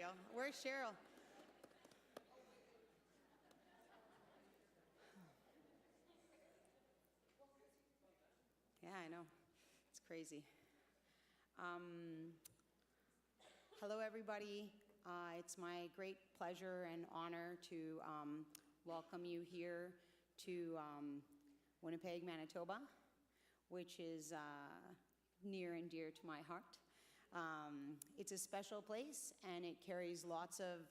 go. Where's Cheryl? Yeah, I know. It's crazy. Hello, everybody. It's my great pleasure and honor to welcome you here to Winnipeg, Manitoba, which is near and dear to my heart. It's a special place, and it carries lots of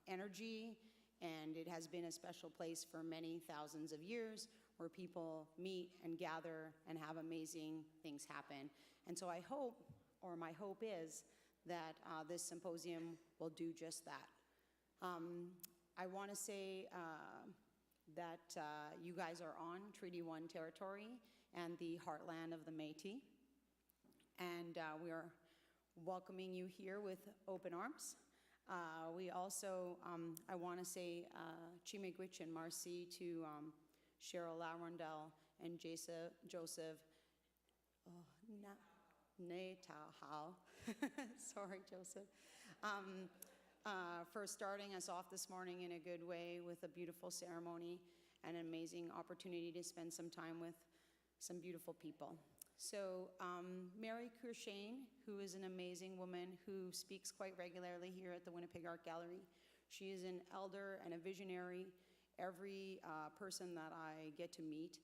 energy, and it has been a special place for many thousands of years where people meet and gather and have amazing things happen. And so I hope, or my hope is, that this symposium will do just that. I want to say that you guys are on Treaty 1 territory and the heartland of the Métis. And we are welcoming you here with open arms. We also, I want to say Chimigwich and Marcy to Cheryl Larondel and Joseph Netahau. Sorry, Joseph. For starting us off this morning in a good way with a beautiful ceremony and an amazing opportunity to spend some time with some beautiful people. So Mary Courchene, who is an amazing woman who speaks quite regularly here at the Winnipeg Art Gallery. She is an elder and a visionary. Every person that I get to meet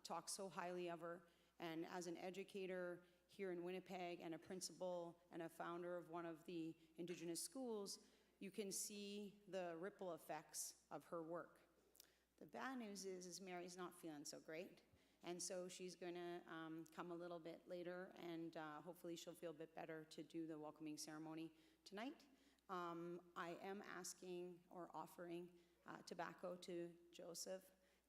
talks so highly of her. And as an educator here in Winnipeg and a principal and a founder of one of the Indigenous schools, you can see the ripple effects of her work. The bad news is Mary's not feeling so great. And so she's going to come a little bit later, and hopefully she'll feel a bit better to do the welcoming ceremony tonight. I am asking or offering tobacco to Joseph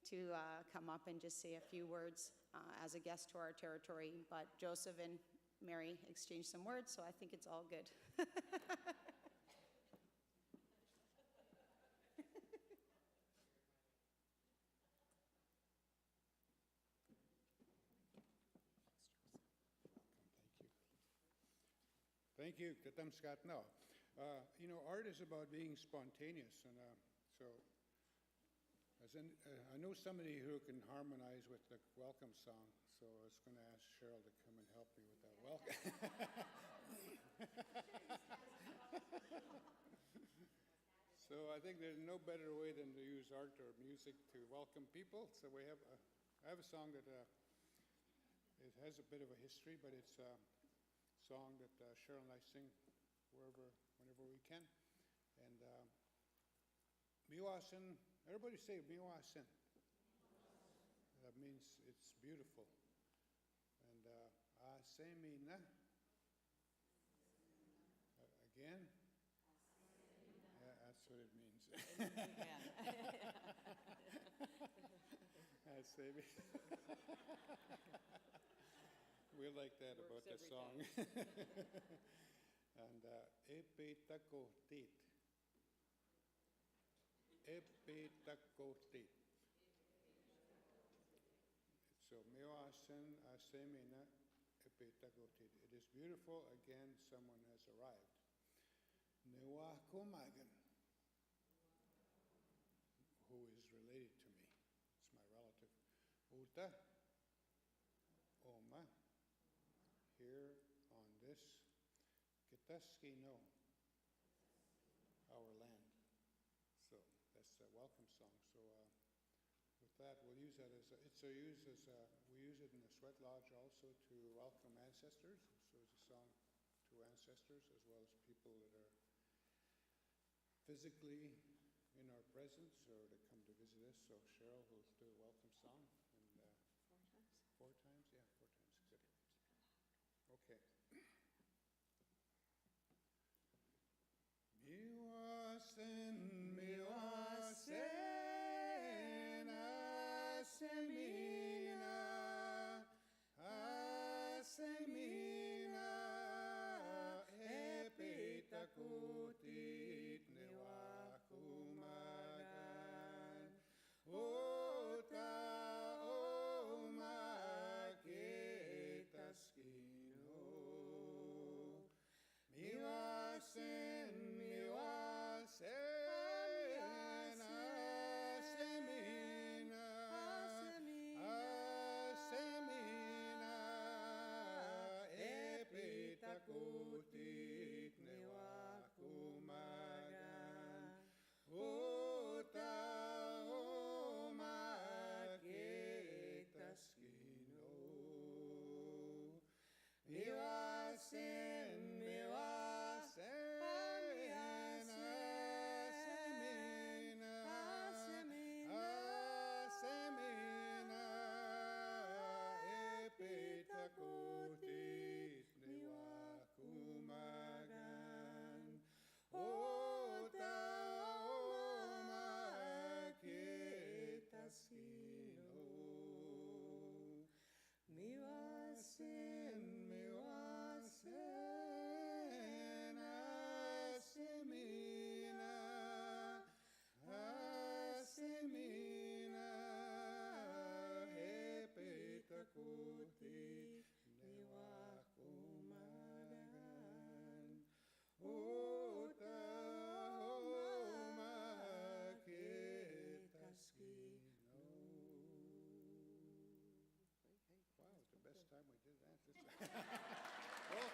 to come up and just say a few words as a guest to our territory. But Joseph and Mary exchanged some words, so I think it's all good. Thank you. No. You know, art is about being spontaneous, and so I know somebody who can harmonize with the welcome song, so I was going to ask Cheryl to come and help me with that welcome. So I think there's no better way than to use art or music to welcome people. So I have a song that it has a bit of a history, but it's song that Cheryl and I sing whenever we can. And Miwasin, everybody say Miwasin. That means it's beautiful. And Asemina, again. Yeah, that's what it means. Asemina. We like that about the song. And Epitakotit. Epitakotit. So Mewasen Asemina Epitakotit. It is beautiful. Again, someone has arrived. Newakomagan, who is related to me. It's my relative. Uta Oma. Here on this Kitaskino, our land. So that's a welcome song. So with that, we'll use that we use it in the Sweat Lodge also to welcome ancestors. So it's a song to ancestors as well as people that are physically in our presence or to come to visit us. So Cheryl will do a welcome song. And 4 times? 4 times? Yeah, 4 times. Good. Okay. Miwasen, Asemina, Asemina, Epitakotit, Newakumagan, Ota, Oma, Ketaskino.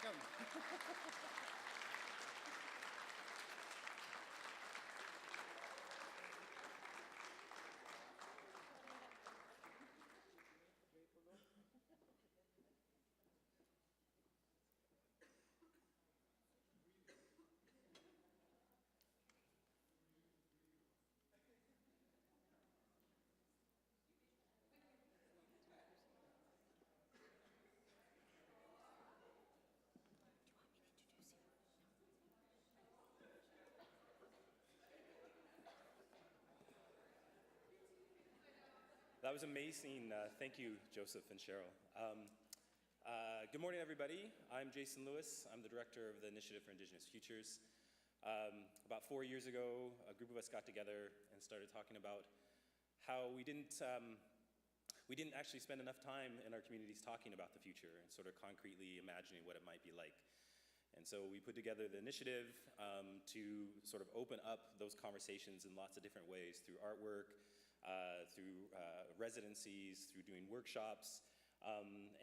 welcome. That was amazing. Thank you, Joseph and Cheryl. Good morning, everybody. I'm Jason Lewis. I'm the director of the Initiative for Indigenous Futures. About 4 years ago, a group of us got together and started talking about how we didn't actually spend enough time in our communities talking about the future and sort of concretely imagining what it might be like. And so we put together the initiative to sort of open up those conversations in lots of different ways, through artwork, through residencies, through doing workshops,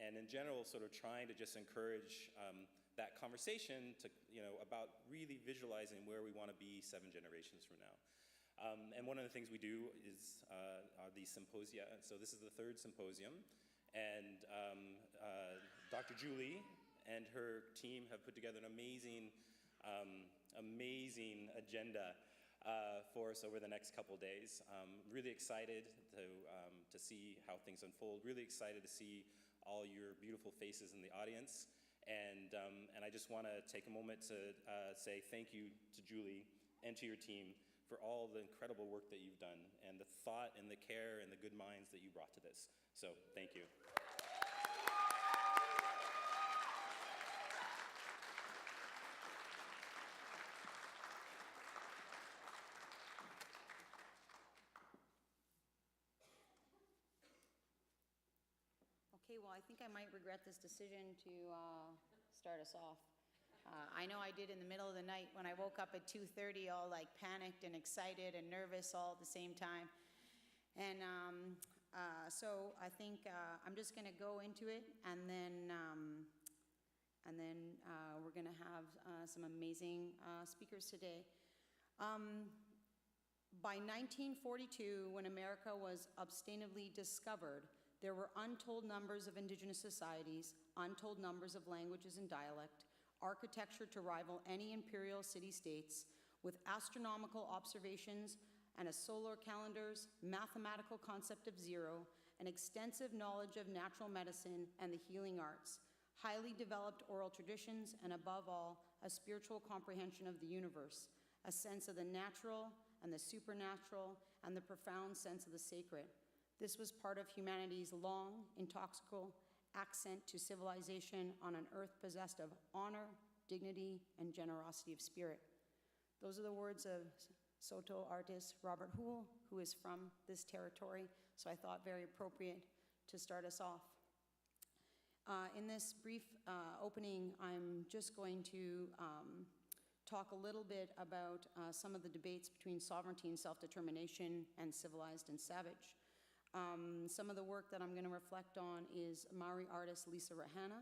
and in general sort of trying to just encourage that conversation to, about really visualizing where we want to be 7 generations from now. And one of the things we do is are these symposia. And so this is the 3rd symposium, and Dr. Julie and her team have put together an amazing agenda for us over the next couple days. Really excited to see how things unfold. Really excited to see all your beautiful faces in the audience. And I just want to take a moment to say thank you to Julie and to your team for all the incredible work that you've done and the thought and the care and the good minds that you brought to this. So thank you. Okay, well, I think I might regret this decision to start us off. I know I did in the middle of the night when I woke up at 2:30, all like panicked and excited and nervous all at the same time. And so I think I'm just going to go into it, and then we're going to have some amazing speakers today. By 1942, when America was obstinately discovered, there were untold numbers of indigenous societies, untold numbers of languages and dialect, architecture to rival any imperial city-states, with astronomical observations and a solar calendars, mathematical concept of zero, an extensive knowledge of natural medicine and the healing arts, highly developed oral traditions, and above all, a spiritual comprehension of the universe, a sense of the natural and the supernatural, and the profound sense of the sacred. This was part of humanity's long, intoxicable ascent to civilization on an earth possessed of honor, dignity, and generosity of spirit. Those are the words of Saulteaux artist Robert Houle, who is from this territory, so I thought very appropriate to start us off. In this brief opening, I'm just going to talk a little bit about some of the debates between sovereignty and self-determination and civilized and savage. Some of the work that I'm going to reflect on is Maori artist Lisa Rahana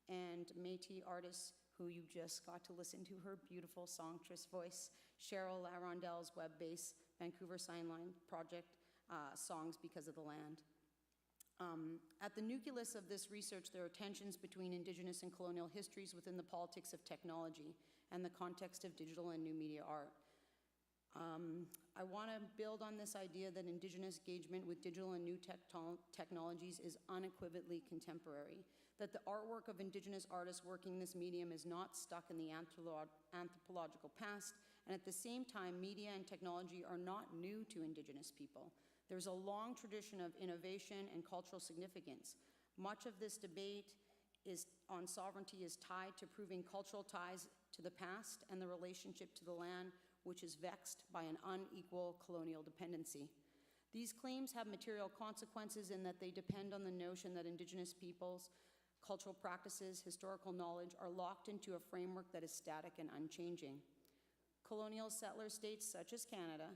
and Métis artist who you just got to listen to her beautiful songstress voice, Cheryl LaRondelle's web-based Vancouver Signline project, Songs Because of the Land. At the nucleus of this research, there are tensions between Indigenous and colonial histories within the politics of technology and the context of digital and new media art. I want to build on this idea that Indigenous engagement with digital and new technologies is unequivocally contemporary, that the artwork of Indigenous artists working this medium is not stuck in the anthropological past, and at the same time, media and technology are not new to Indigenous people. There's a long tradition of innovation and cultural significance. Much of this debate on sovereignty is tied to proving cultural ties to the past and the relationship to the land, which is vexed by an unequal colonial dependency. These claims have material consequences in that they depend on the notion that Indigenous peoples, cultural practices, historical knowledge are locked into a framework that is static and unchanging. Colonial settler states such as Canada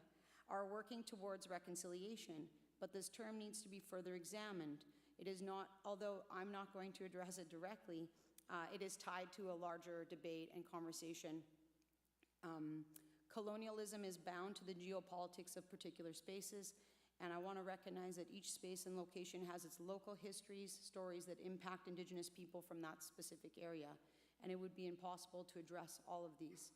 are working towards reconciliation, but this term needs to be further examined. It is not, although I'm not going to address it directly, it is tied to a larger debate and conversation. Colonialism is bound to the geopolitics of particular spaces, and I want to recognize that each space and location has its local histories, stories that impact Indigenous people from that specific area, and it would be impossible to address all of these.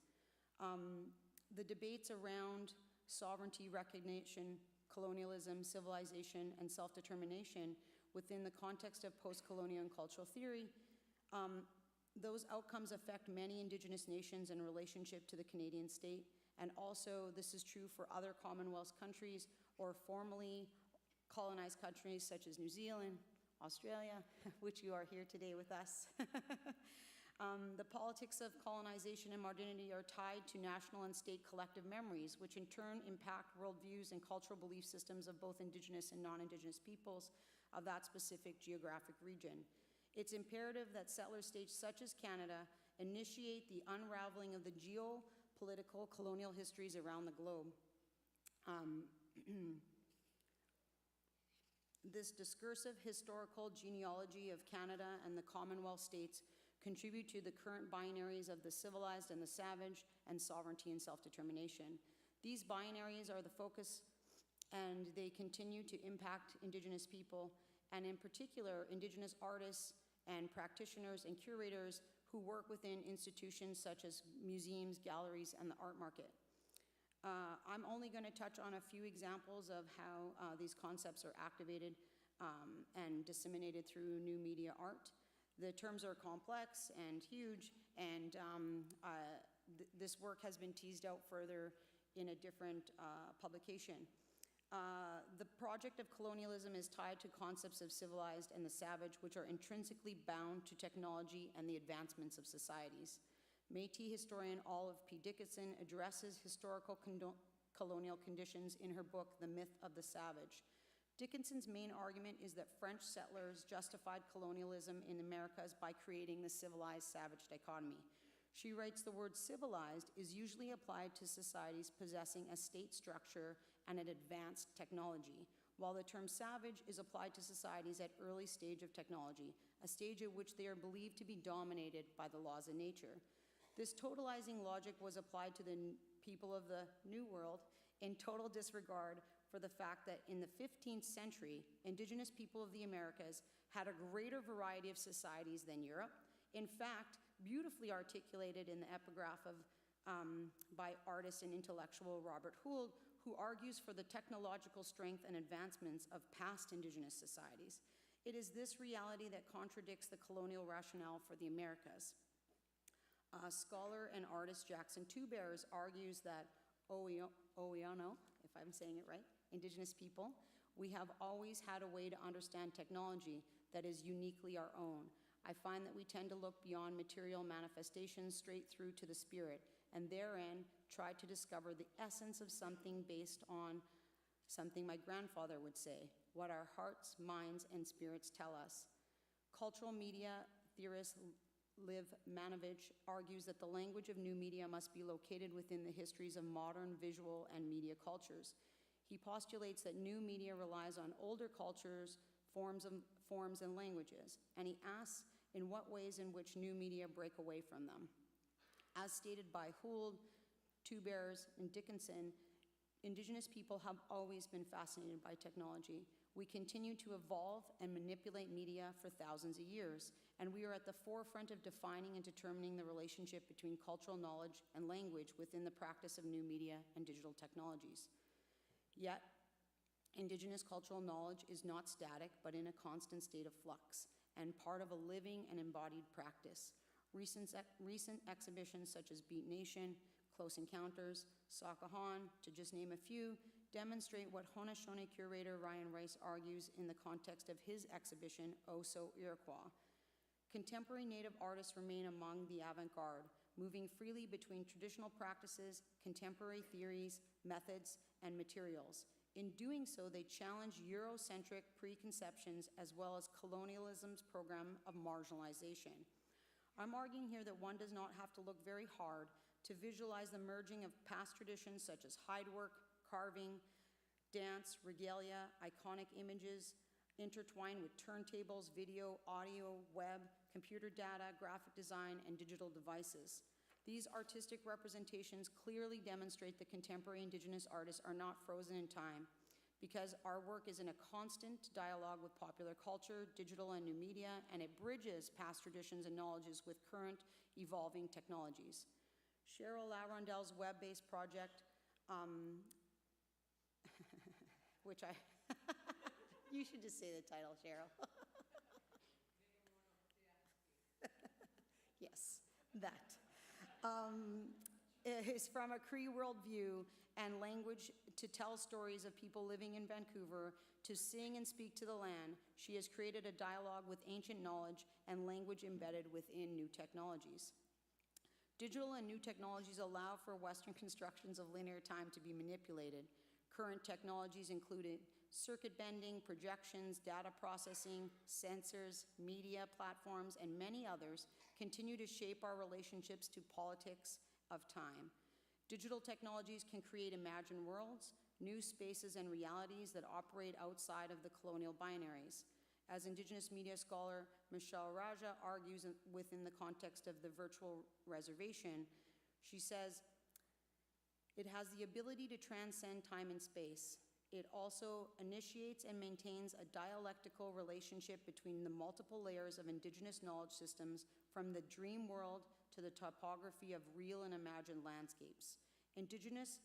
The debates around sovereignty, recognition, colonialism, civilization, and self-determination within the context of post-colonial and cultural theory, those outcomes affect many Indigenous nations in relationship to the Canadian state, and also this is true for other Commonwealth countries or formerly colonized countries such as New Zealand, Australia, which you are here today with us. The politics of colonization and modernity are tied to national and state collective memories, which in turn impact worldviews and cultural belief systems of both Indigenous and non-Indigenous peoples of that specific geographic region. It's imperative that settler states such as Canada initiate the unraveling of the geopolitical colonial histories around the globe. This discursive historical genealogy of Canada and the Commonwealth states contribute to the current binaries of the civilized and the savage and sovereignty and self-determination. These binaries are the focus, and they continue to impact Indigenous people, and in particular, Indigenous artists and practitioners and curators who work within institutions such as museums, galleries, and the art market. I'm only going to touch on a few examples of how these concepts are activated and disseminated through new media art. The terms are complex and huge, and this work has been teased out further in a different publication. The project of colonialism is tied to concepts of civilized and the savage, which are intrinsically bound to technology and the advancements of societies. Métis historian Olive P. Dickinson addresses historical colonial conditions in her book, The Myth of the Savage. Dickinson's main argument is that French settlers justified colonialism in the Americas by creating the civilized-savage dichotomy. She writes the word civilized is usually applied to societies possessing a state structure and an advanced technology, while the term savage is applied to societies at early stage of technology, a stage at which they are believed to be dominated by the laws of nature. This totalizing logic was applied to the people of the New World in total disregard for the fact that in the 15th century, Indigenous people of the Americas had a greater variety of societies than Europe. In fact, beautifully articulated in the epigraph by artist and intellectual Robert Gould, who argues for the technological strength and advancements of past Indigenous societies. It is this reality that contradicts the colonial rationale for the Americas. Scholar and artist Jackson Two-Bears argues that Oiano, if I'm saying it right, Indigenous people, we have always had a way to understand technology that is uniquely our own. I find that we tend to look beyond material manifestations straight through to the spirit, and therein try to discover the essence of something based on something my grandfather would say, what our hearts, minds, and spirits tell us. Cultural media theorist Liv Manovich argues that the language of new media must be located within the histories of modern visual and media cultures. He postulates that new media relies on older cultures, forms, and languages, and he asks in what ways in which new media break away from them. As stated by Gould, Two-Bears, and Dickinson, Indigenous people have always been fascinated by technology. We continue to evolve and manipulate media for thousands of years, and we are at the forefront of defining and determining the relationship between cultural knowledge and language within the practice of new media and digital technologies. Yet, Indigenous cultural knowledge is not static, but in a constant state of flux, and part of a living and embodied practice. Recent exhibitions such as Beat Nation, Close Encounters, Sakahan, to just name a few, demonstrate what Haudenosaunee curator Ryan Rice argues in the context of his exhibition, Oh So Iroquois. Contemporary Native artists remain among the avant-garde, moving freely between traditional practices, contemporary theories, methods, and materials. In doing so, they challenge Eurocentric preconceptions as well as colonialism's program of marginalization. I'm arguing here that one does not have to look very hard to visualize the merging of past traditions such as hidework, carving, dance, regalia, iconic images, intertwined with turntables, video, audio, web, computer data, graphic design, and digital devices. These artistic representations clearly demonstrate that contemporary Indigenous artists are not frozen in time, because our work is in a constant dialogue with popular culture, digital and new media, and it bridges past traditions and knowledges with current evolving technologies. Cheryl Larondel's web-based project, which I, you should just say the title, Cheryl. Yes, that. Is from a Cree worldview and language to tell stories of people living in Vancouver, to sing and speak to the land. She has created a dialogue with ancient knowledge and language embedded within new technologies. Digital and new technologies allow for Western constructions of linear time to be manipulated. Current technologies including circuit bending, projections, data processing, sensors, media platforms, and many others continue to shape our relationships to politics of time. Digital technologies can create imagined worlds, new spaces and realities that operate outside of the colonial binaries. As Indigenous media scholar Michelle Raja argues within the context of the virtual reservation, she says, it has the ability to transcend time and space. It also initiates and maintains a dialectical relationship between the multiple layers of Indigenous knowledge systems, from the dream world to the topography of real and imagined landscapes. Indigenous,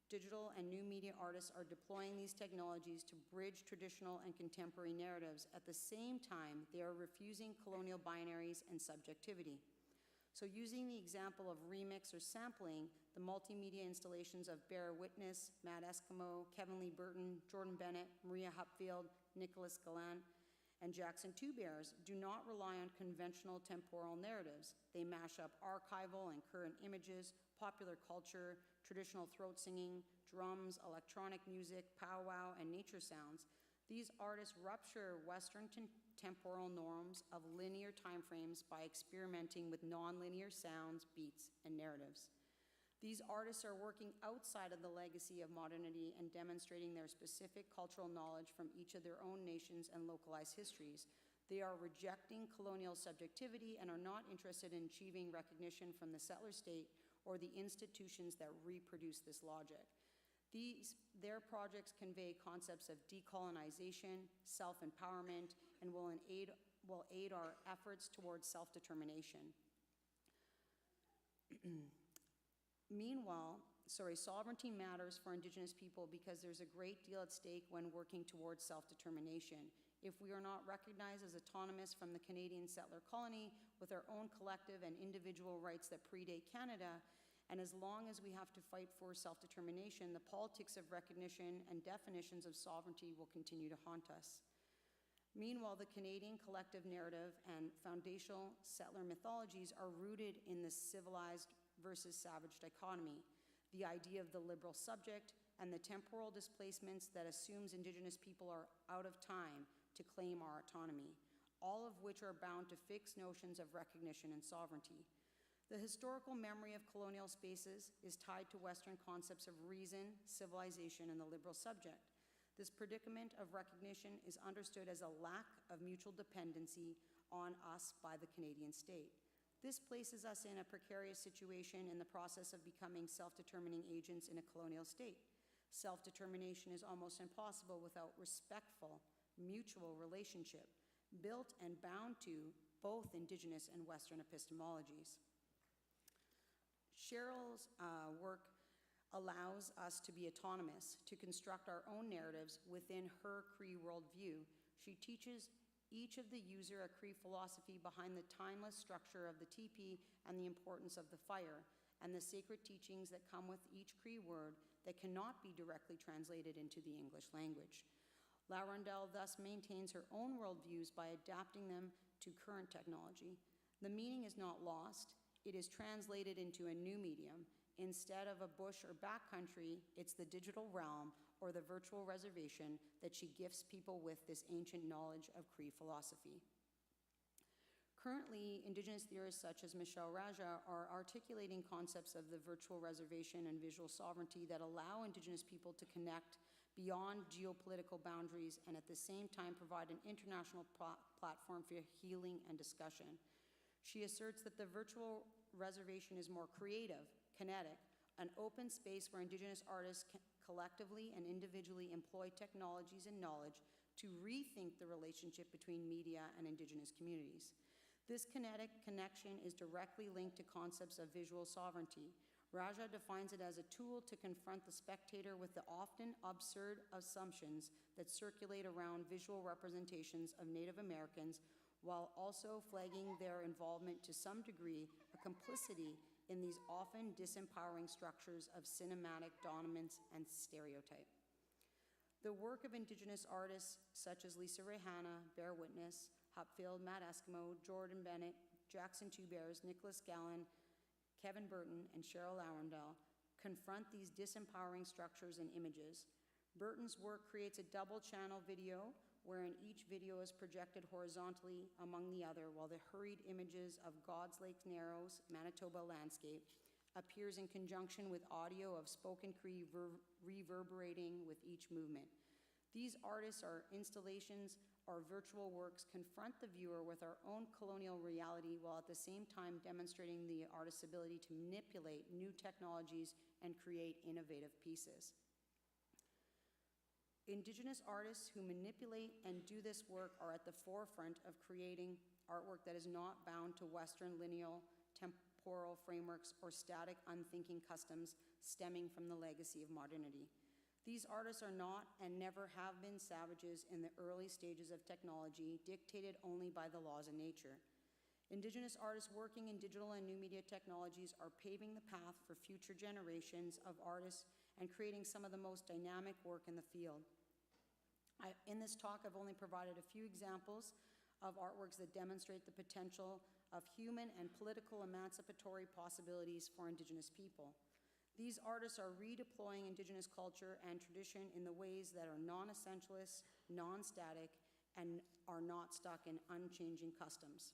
digital, and new media artists are deploying these technologies to bridge traditional and contemporary narratives. At the same time, they are refusing colonial binaries and subjectivity. So using the example of remix or sampling, the multimedia installations of Bear Witness, Matt Eskimo, Kevin Lee Burton, Jordan Bennett, Maria Hupfield, Nicholas Gallant, and Jackson Two Bears do not rely on conventional temporal narratives. They mash up archival and current images, popular culture, traditional throat singing, drums, electronic music, powwow, and nature sounds. These artists rupture Western temporal norms of linear timeframes by experimenting with nonlinear sounds, beats, and narratives. These artists are working outside of the legacy of modernity and demonstrating their specific cultural knowledge from each of their own nations and localized histories. They are rejecting colonial subjectivity and are not interested in achieving recognition from the settler state or the institutions that reproduce this logic. Their projects convey concepts of decolonization, self-empowerment, and will aid our efforts towards self-determination. Meanwhile, sovereignty matters for Indigenous people because there's a great deal at stake when working towards self-determination. If we are not recognized as autonomous from the Canadian settler colony with our own collective and individual rights that predate Canada, and as long as we have to fight for self-determination, the politics of recognition and definitions of sovereignty will continue to haunt us. Meanwhile, the Canadian collective narrative and foundational settler mythologies are rooted in the civilized versus savage dichotomy, the idea of the liberal subject, and the temporal displacements that assumes Indigenous people are out of time to claim our autonomy, all of which are bound to fixed notions of recognition and sovereignty. The historical memory of colonial spaces is tied to Western concepts of reason, civilization, and the liberal subject. This predicament of recognition is understood as a lack of mutual dependency on us by the Canadian state. This places us in a precarious situation in the process of becoming self-determining agents in a colonial state. Self-determination is almost impossible without respectful, mutual relationship, built and bound to both Indigenous and Western epistemologies. Cheryl's work allows us to be autonomous, to construct our own narratives within her Cree worldview. She teaches each of the user a Cree philosophy behind the timeless structure of the teepee and the importance of the fire, and the sacred teachings that come with each Cree word that cannot be directly translated into the English language. Larondel thus maintains her own worldviews by adapting them to current technology. The meaning is not lost, it is translated into a new medium. Instead of a bush or backcountry, it's the digital realm or the virtual reservation that she gifts people with this ancient knowledge of Cree philosophy. Currently, Indigenous theorists such as Michelle Raja are articulating concepts of the virtual reservation and visual sovereignty that allow Indigenous people to connect beyond geopolitical boundaries, and at the same time provide an international platform for healing and discussion. She asserts that the virtual reservation is more creative, kinetic, an open space where Indigenous artists can collectively and individually employ technologies and knowledge to rethink the relationship between media and Indigenous communities. This kinetic connection is directly linked to concepts of visual sovereignty. Raja defines it as a tool to confront the spectator with the often absurd assumptions that circulate around visual representations of Native Americans, while also flagging their involvement to some degree, a complicity in these often disempowering structures of cinematic dominance and stereotype. The work of Indigenous artists such as Lisa Rehana, Bear Witness, Hupfield, Matt Eskimo, Jordan Bennett, Jackson Two Bears, Nicholas Gallen, Kevin Burton, and Cheryl Arundel confront these disempowering structures and images. Burton's work creates a double-channel video wherein each video is projected horizontally among the other, while the hurried images of God's Lake Narrows, Manitoba landscape appears in conjunction with audio of spoken Cree reverberating with each movement. These artists or installations or virtual works confront the viewer with our own colonial reality, while at the same time demonstrating the artist's ability to manipulate new technologies and create innovative pieces. Indigenous artists who manipulate and do this work are at the forefront of creating artwork that is not bound to Western lineal temporal frameworks or static, unthinking customs stemming from the legacy of modernity. These artists are not and never have been savages in the early stages of technology, dictated only by the laws of nature. Indigenous artists working in digital and new media technologies are paving the path for future generations of artists and creating some of the most dynamic work in the field. In this talk, I've only provided a few examples of artworks that demonstrate the potential of human and political emancipatory possibilities for Indigenous people. These artists are redeploying Indigenous culture and tradition in the ways that are non-essentialist, non-static, and are not stuck in unchanging customs.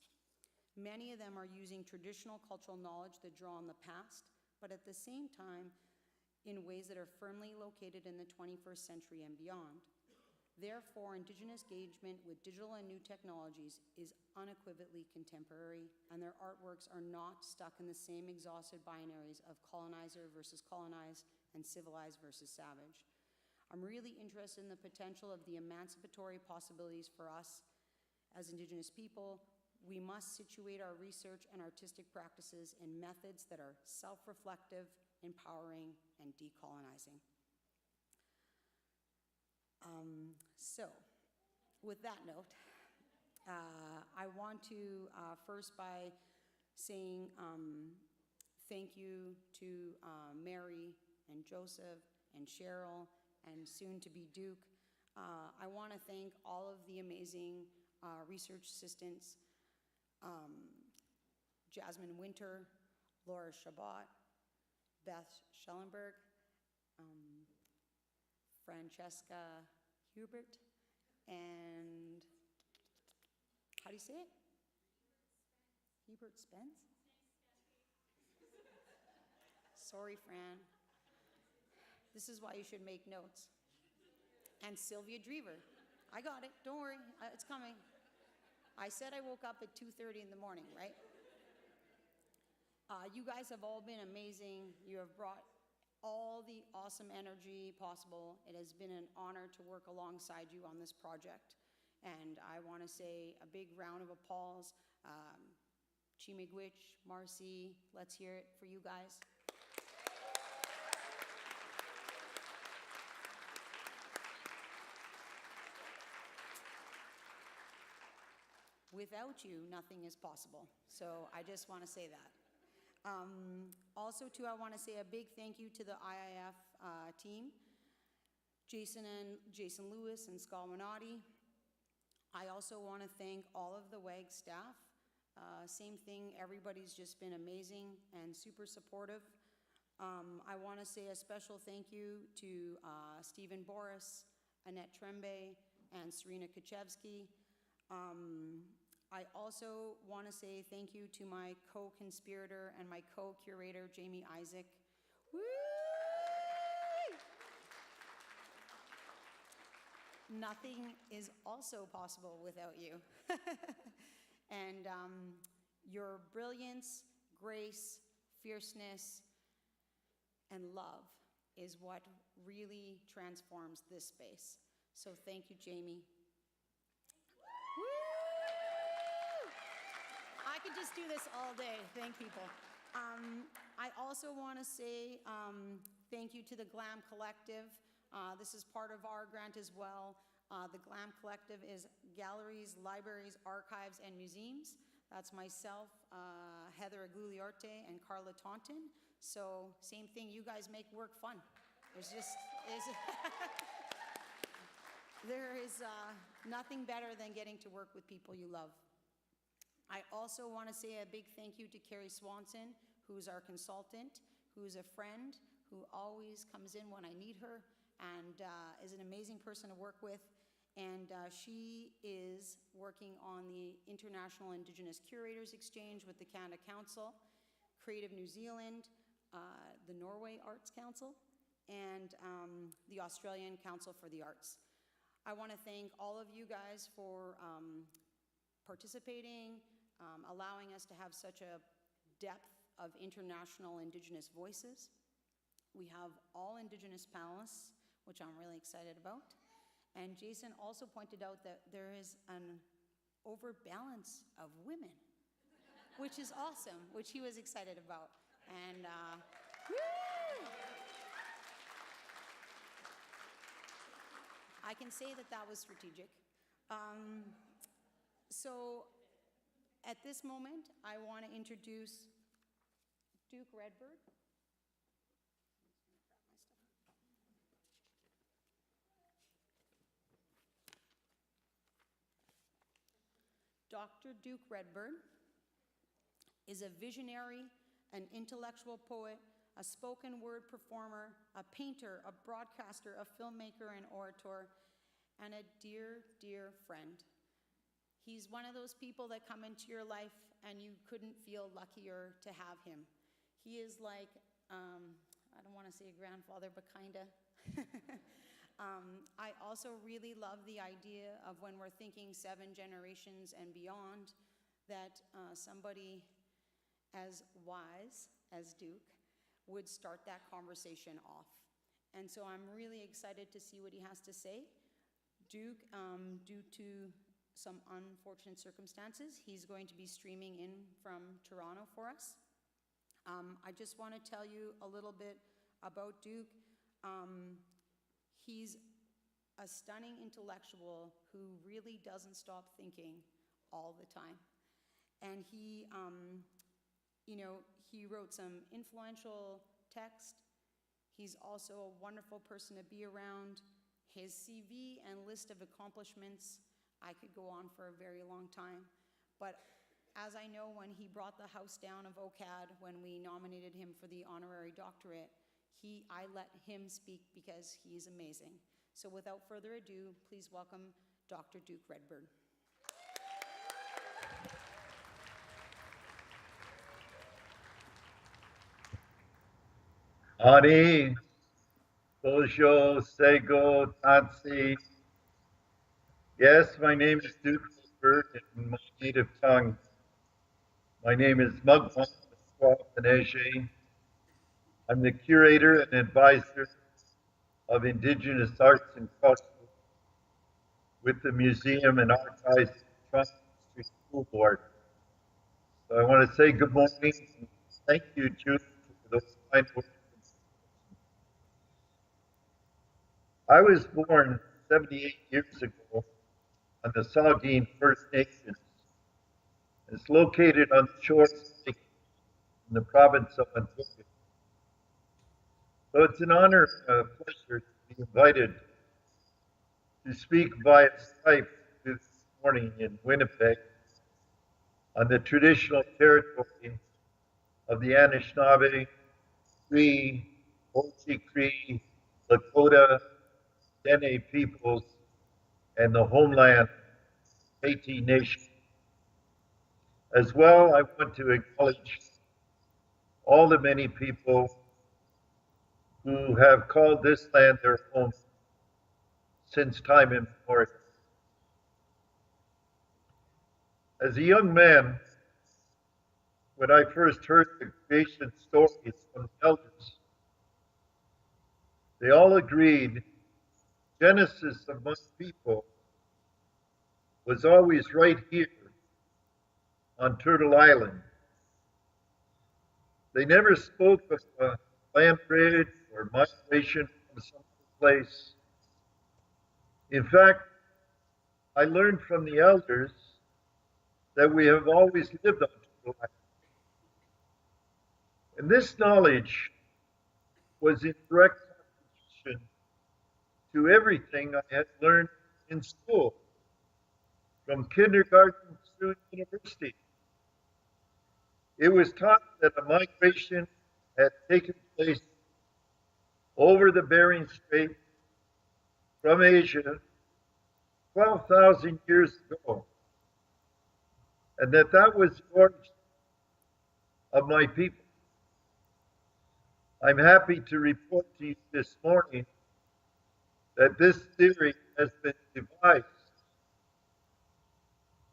Many of them are using traditional cultural knowledge that draw on the past, but at the same time, in ways that are firmly located in the 21st century and beyond. Therefore, Indigenous engagement with digital and new technologies is unequivocally contemporary, and their artworks are not stuck in the same exhausted binaries of colonizer versus colonized and civilized versus savage. I'm really interested in the potential of the emancipatory possibilities for us as Indigenous people. We must situate our research and artistic practices in methods that are self-reflective, empowering, and decolonizing. So, with that note, I want to first by saying thank you to Mary and Joseph and Cheryl and soon to be Duke. I want to thank all of the amazing research assistants, Jasmine Winter, Laura Shabbat, Beth Schellenberg, Francesca Hubert, and how do you say it? Hubert Spence? Sorry, Fran. This is why you should make notes. And Sylvia Drever. I got it, don't worry, it's coming. I said I woke up at 2:30 in the morning, right? You guys have all been amazing. You have brought all the awesome energy possible. It has been an honor to work alongside you on this project. And I want to say a big round of applause. Chimigwich, Marcy, let's hear it for you guys. Without you, nothing is possible. So I just want to say that. Also, too, I want to say a big thank you to the IIF team, Jason Lewis and Skal Minotti. I also want to thank all of the WAG staff. Same thing, everybody's just been amazing and super supportive. I want to say a special thank you to Stephen Boris, Annette Trembe, and Serena Kuchevsky. I also want to say thank you to my co-conspirator and my co-curator, Jamie Isaac. Woo! nothing is also possible without you. And your brilliance, grace, fierceness, and love is what really transforms this space. So thank you, Jamie. Woo! I could just do this all day. Thank people. I also want to say thank you to the GLAM Collective. This is part of our grant as well. The GLAM Collective is Galleries, Libraries, Archives, and Museums. That's myself, Heather Agugliorte, and Carla Taunton. So same thing, you guys make work fun. There is nothing better than getting to work with people you love. I also want to say a big thank you to Carrie Swanson, who's our consultant, who's a friend, who always comes in when I need her, and is an amazing person to work with. And she is working on the International Indigenous Curators Exchange with the Canada Council, Creative New Zealand, the Norway Arts Council, and the Australian Council for the Arts. I want to thank all of you guys for participating, allowing us to have such a depth of international Indigenous voices. We have all Indigenous panelists, which I'm really excited about. And Jason also pointed out that there is an overbalance of women, which is awesome, which he was excited about. And woo! I can say that that was strategic. So at this moment, I want to introduce Duke Redbird. Dr. Duke Redbird is a visionary, an intellectual poet, a spoken word performer, a painter, a broadcaster, a filmmaker and orator, and a dear, dear friend. He's one of those people that come into your life and you couldn't feel luckier to have him. He is like, I don't want to say a grandfather, but kinda. I also really love the idea of when we're thinking 7 generations and beyond, that somebody as wise as Duke would start that conversation off. And so I'm really excited to see what he has to say. Duke, due to some unfortunate circumstances, he's going to be streaming in from Toronto for us. I just want to tell you a little bit about Duke. He's a stunning intellectual who really doesn't stop thinking all the time. And he, he wrote some influential text. He's also a wonderful person to be around. His CV and list of accomplishments, I could go on for a very long time. But as I know, when he brought the house down of OCAD, when we nominated him for the honorary doctorate, I let him speak because he's amazing. So without further ado, please welcome Dr. Duke Redbird. Ani, Bojo, Sego, Tatsi. Yes, my name is Duke Redbird in my native tongue. My name is Mugwump Squapaneche. I'm the curator and advisor of Indigenous Arts and Culture with the Museum and Archives of Toronto District School Board. So I want to say good morning and thank you, Duke, for those kind words. I was born 78 years ago on the Saugeen First Nations. It's located on the shores of Lake in the province of Ontario. So it's an honor and a pleasure to be invited to speak via Skype this morning in Winnipeg on the traditional territory of the Anishinaabe, Cree, Courchene, Lakota, Dene peoples, and the homeland Métis Nation. As well, I want to acknowledge all the many people who have called this land their home since time immemorial. As a young man, when I first heard the creation stories from the elders, they all agreed Genesis among people was always right here on Turtle Island. They never spoke of a land bridge or migration from some other place. In fact, I learned from the elders that we have always lived on Turtle Island. And this knowledge was in direct contradiction to everything I had learned in school, from kindergarten through university. It was taught that a migration had taken place over the Bering Strait from Asia 12,000 years ago, and that was the origin of my people. I'm happy to report to you this morning that this theory has been devised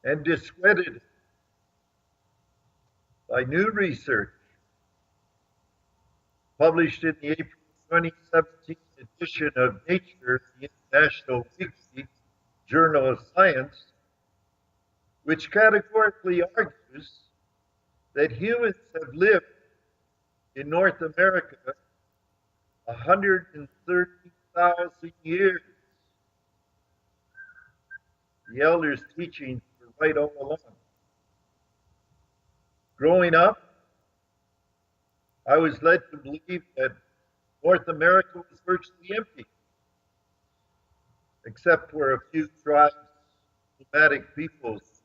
and discredited by new research published in the April 2017 edition of Nature, the International Weekly Journal of Science, which categorically argues that humans have lived in North America 130,000 years. The elders' teachings were right all along. Growing up, I was led to believe that North America was virtually empty, except for a few tribes, nomadic peoples,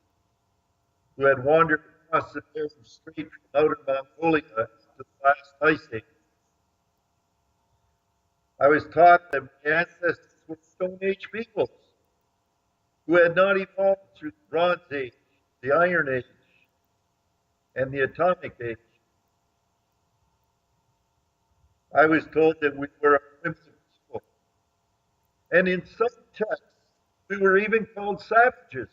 who had wandered across the Bering Strait from outer Mongolia to the last ice age. I was taught that my ancestors were Stone Age peoples who had not evolved through the Bronze Age, the Iron Age, and the Atomic Age. I was told that we were a primitive people. And in some texts, we were even called savages.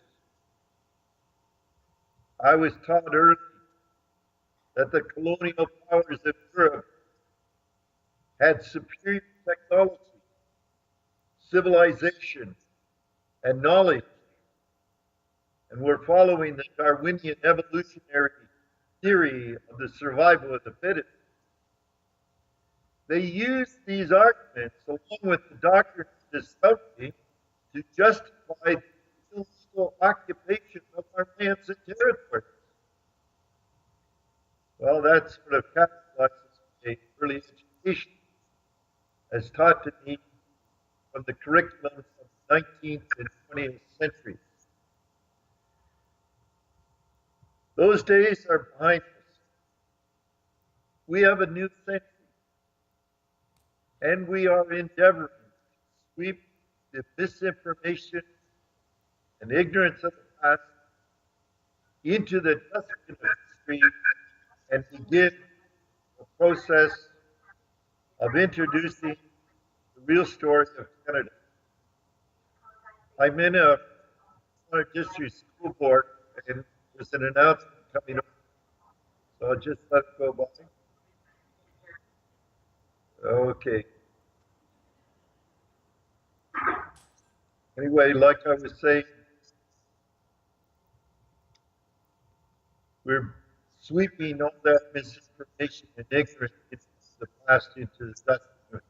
I was taught early that the colonial powers of Europe had superior technology, civilization, and knowledge, and were following the Darwinian evolutionary theory of the survival of the fittest. They used these arguments, along with the doctrine of discovery, to justify the illegal occupation of our lands and territories. Well, that sort of capitalizes my early education, as taught to me from the curriculum of the 19th and 20th centuries. Those days are behind us. We have a new century, and we are endeavoring to sweep the misinformation and ignorance of the past into the dustbin of history and begin the process of introducing the real story of Canada. I'm in a district school board, and there's an announcement coming up, so I'll just let it go by. Okay. Anyway, like I was saying, we're sweeping all that misinformation and ignorance into the past into the dustbin.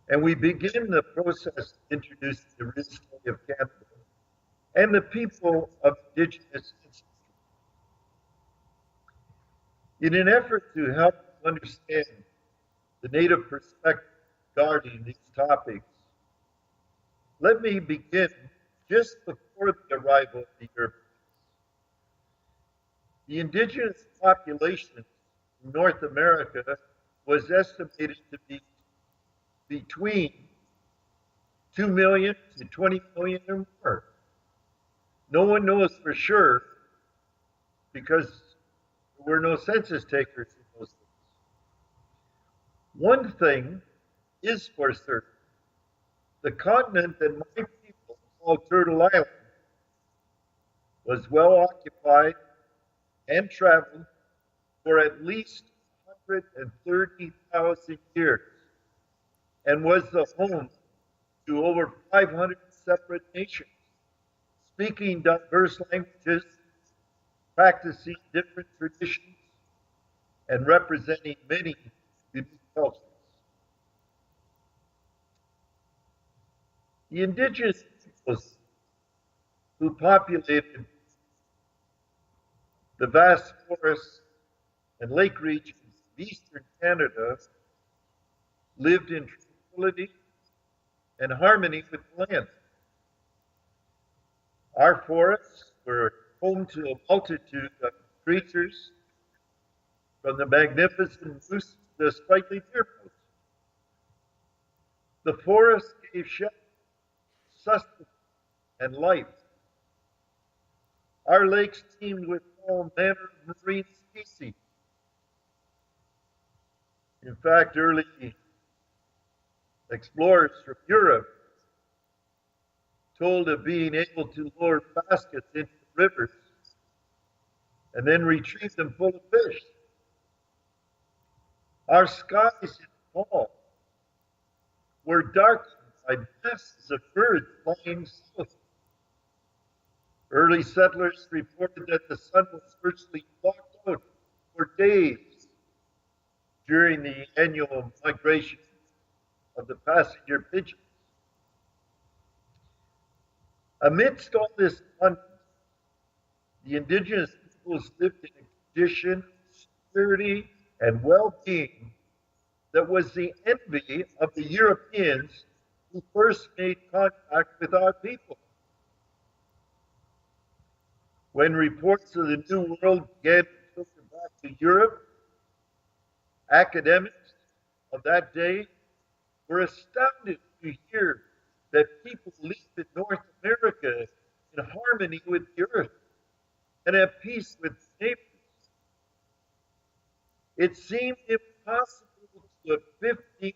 And we begin the process of introducing the real story of Canada and the people of Indigenous ancestry. In an effort to help understand the Native perspective regarding these topics, let me begin just before the arrival of the Europeans. The Indigenous population in North America was estimated to be between 2 million to 20 million or more. No one knows for sure because there were no census takers in those days. One thing is for certain. The continent that my people call Turtle Island was well occupied and traveled for at least 130,000 years and was the home to over 500 separate nations, speaking diverse languages, practicing different traditions, and representing many unique cultures. The indigenous peoples who populated the vast forests and lake regions of eastern Canada lived in tranquility and harmony with the land. Our forests were home to a multitude of creatures, from the magnificent moose to the sprightly deerfoot. The forest gave shelter, sustenance, and life. Our lakes teemed with all manner of marine species. In fact, early explorers from Europe told of being able to lower baskets into rivers and then retrieve them full of fish. Our skies in the fall were darkened by masses of birds flying south. Early settlers reported that the sun was virtually blocked out for days during the annual migration of the passenger pigeons. Amidst all this abundance, the indigenous peoples lived in a condition of security and well-being that was the envy of the Europeans who first made contact with our people. When reports of the New World began to filter back to Europe, academics of that day were astounded to hear that people lived in North America in harmony with the earth and at peace with neighbors. It seemed impossible to a 15th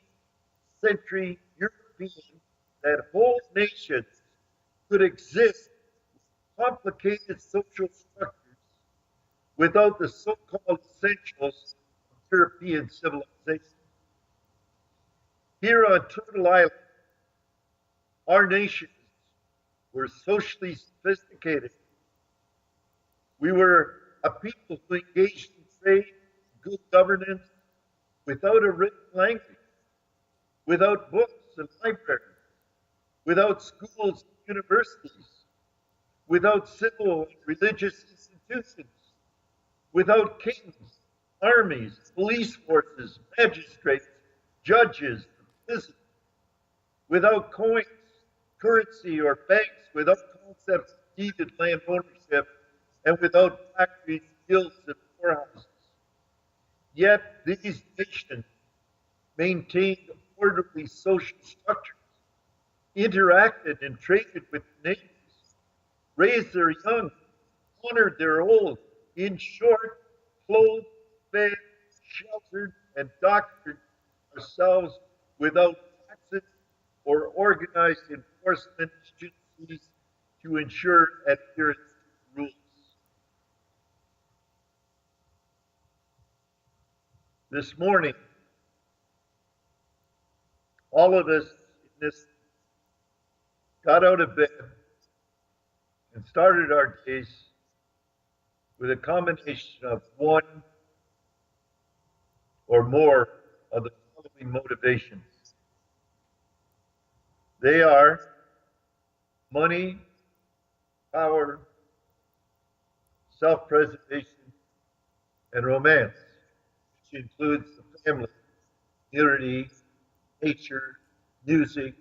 century European that whole nations could exist with complicated social structures without the so-called essentials of European civilization. Here on Turtle Island, our nations were socially sophisticated. We were a people who engaged in trade, good governance, without a written language, without books and libraries, without schools and universities, without civil and religious institutions, without kings, armies, police forces, magistrates, judges, citizens, without coins, currency, or banks, without concepts of deeded land ownership, and without factories, guilds, and warehouses. Yet these nations maintained orderly social structures, interacted and traded with neighbors, raised their young, honored their old, in short, clothed, fed, sheltered, and doctored ourselves without taxes or organized enforcement agencies to ensure adherence to rules. This morning, all of us in this got out of bed and started our days with a combination of one or more of the following motivations. They are money, power, self-preservation, and romance, which includes the family, community, nature, music,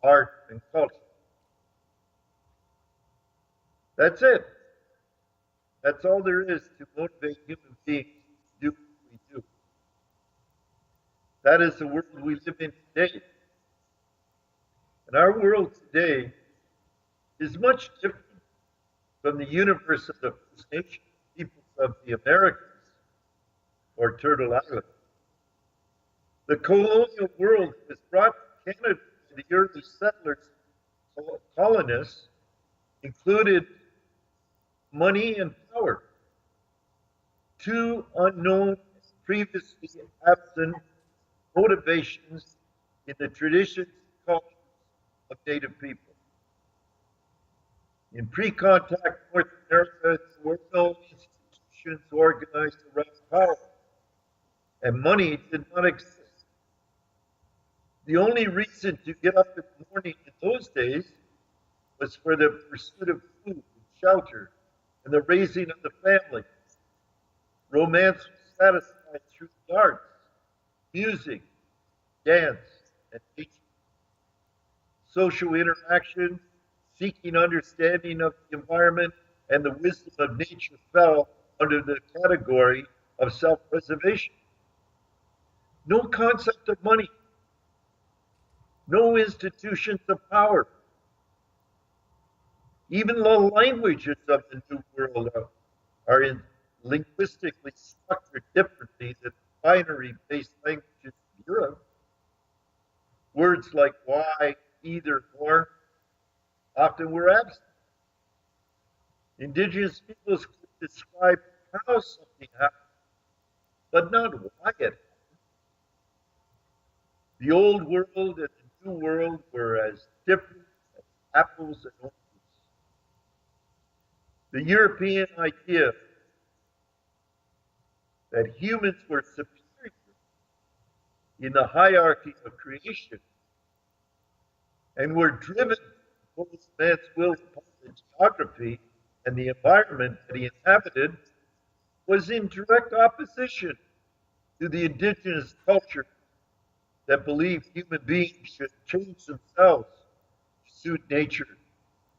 art, and culture. That's it. That's all there is to motivate human beings to do what we do. That is the world we live in today. And our world today is much different from the universe of the First Nation peoples of the Americas or Turtle Island. The colonial world has brought Canada the early settlers, colonists, included money and power, two unknown, previously absent motivations in the traditions and cultures of Native people. In pre-contact North America, there were no institutions organized around power, and money did not exist. The only reason to get up in the morning in those days was for the pursuit of food and shelter and the raising of the family. Romance was satisfied through the arts, music, dance, and nature. Social interaction, seeking understanding of the environment and the wisdom of nature fell under the category of self-preservation. No concept of money, no institutions of power. Even the languages of the New World are linguistically structured differently than binary-based languages of Europe. Words like why, either, or often were absent. Indigenous peoples could describe how something happened, but not why it happened. The old world and the new world were as different as apples and oranges. The European idea that humans were superior in the hierarchy of creation and were driven to impose man's will upon the geography and the environment that he inhabited was in direct opposition to the indigenous culture that believed human beings should change themselves to suit nature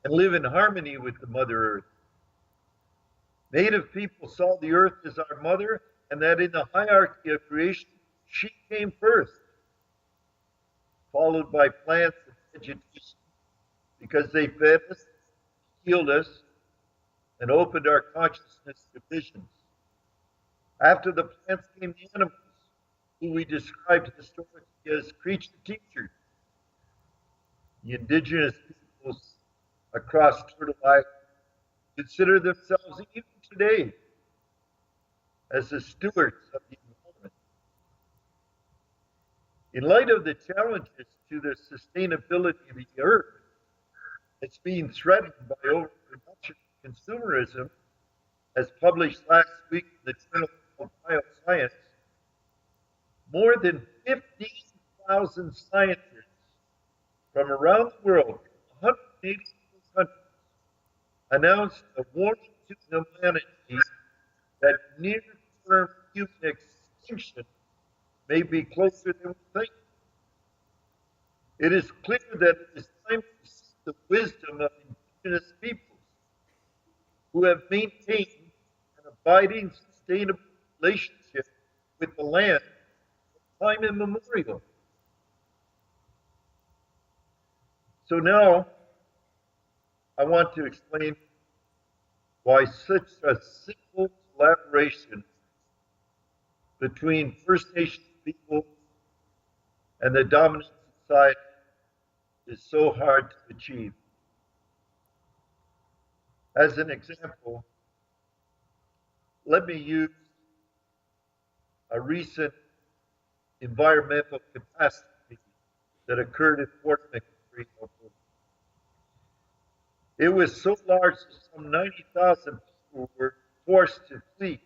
and live in harmony with the Mother Earth. Native people saw the earth as our mother, and that in the hierarchy of creation, she came first, followed by plants and vegetation, because they fed us, healed us, and opened our consciousness to visions. After the plants came the animals, who we described historically as creature teachers. The indigenous peoples across Turtle Island consider themselves even today as the stewards of the environment. In light of the challenges to the sustainability of the earth, it's being threatened by overproduction and consumerism, as published last week in the Journal of Bioscience. More than 15,000 scientists from around the world, 180 countries, announced a warning to humanity that near-term human extinction may be closer than we think. It is clear that it is time to seek the wisdom of indigenous peoples who have maintained an abiding, sustainable relationship with the land from time immemorial. So now, I want to explain why such a simple collaboration between First Nations people and the dominant society is so hard to achieve. As an example, let me use a recent environmental catastrophe that occurred in Fort McMurray, Alberta. It was so large that some 90,000 people were forced to flee.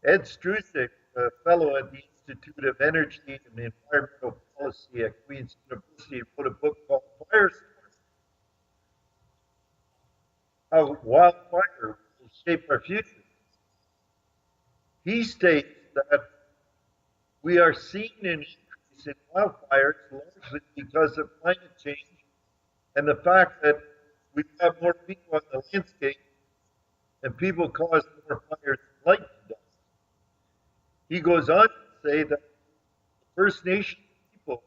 Ed Struzek, a fellow at the Institute of Energy and Environmental Policy at Queen's University, wrote a book called Firestorm: How Wildfire Will Shape Our Future. He states that we are seeing an increase in wildfires largely because of climate change and the fact that we have more people on the landscape and people cause more fires than lightning does. He goes on to say that the First Nation people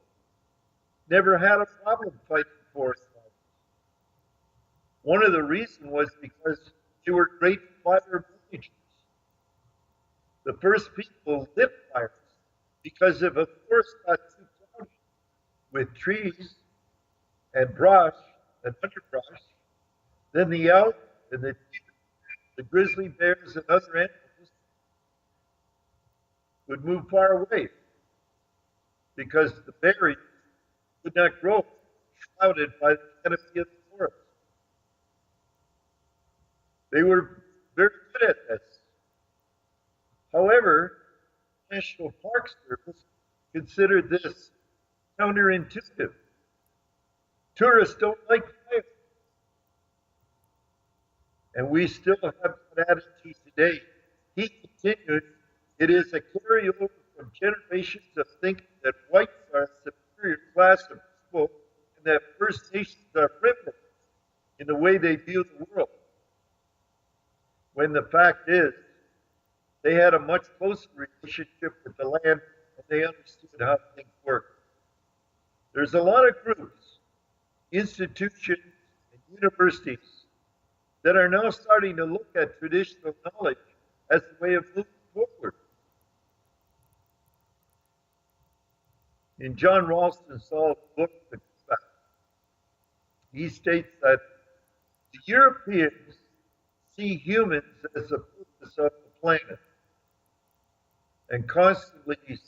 never had a problem fighting forest fires. One of the reasons was because they were great fire managers. The first people lit fires because if a forest got too cloudy, with trees and brush and underbrush, then the elk and the grizzly bears and other animals would move far away because the berries would not grow, shrouded by the canopy of the forest. They were very good at this. However, the National Park Service considered this counterintuitive. Tourists don't like fire. And we still have that attitude today. He continued, it is a carryover from generations of thinking that whites are a superior class of people and that First Nations are primitive in the way they view the world. When the fact is, they had a much closer relationship with the land and they understood how things work. There's a lot of groups, institutions, and universities that are now starting to look at traditional knowledge as a way of moving forward. In John Ralston Saul's book, The Comeback, he states that the Europeans see humans as the purpose of the planet and constantly seek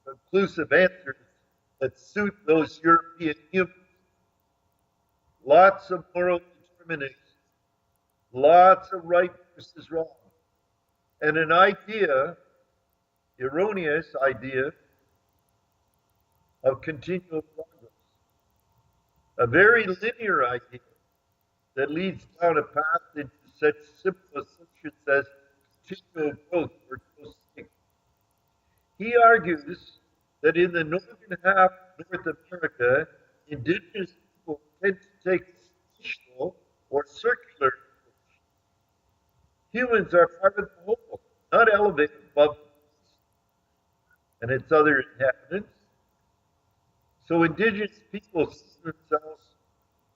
conclusive answers that suit those European humans. Lots of moral determination, lots of right versus wrong, and an idea, erroneous idea, of continual progress. A very linear idea that leads down a path into such simple assumptions as continual growth or growth state. He argues that in the northern half of North America, indigenous people tend to take traditional or circular approach. Humans are part of the whole, not elevated above and its other inhabitants. So indigenous people see themselves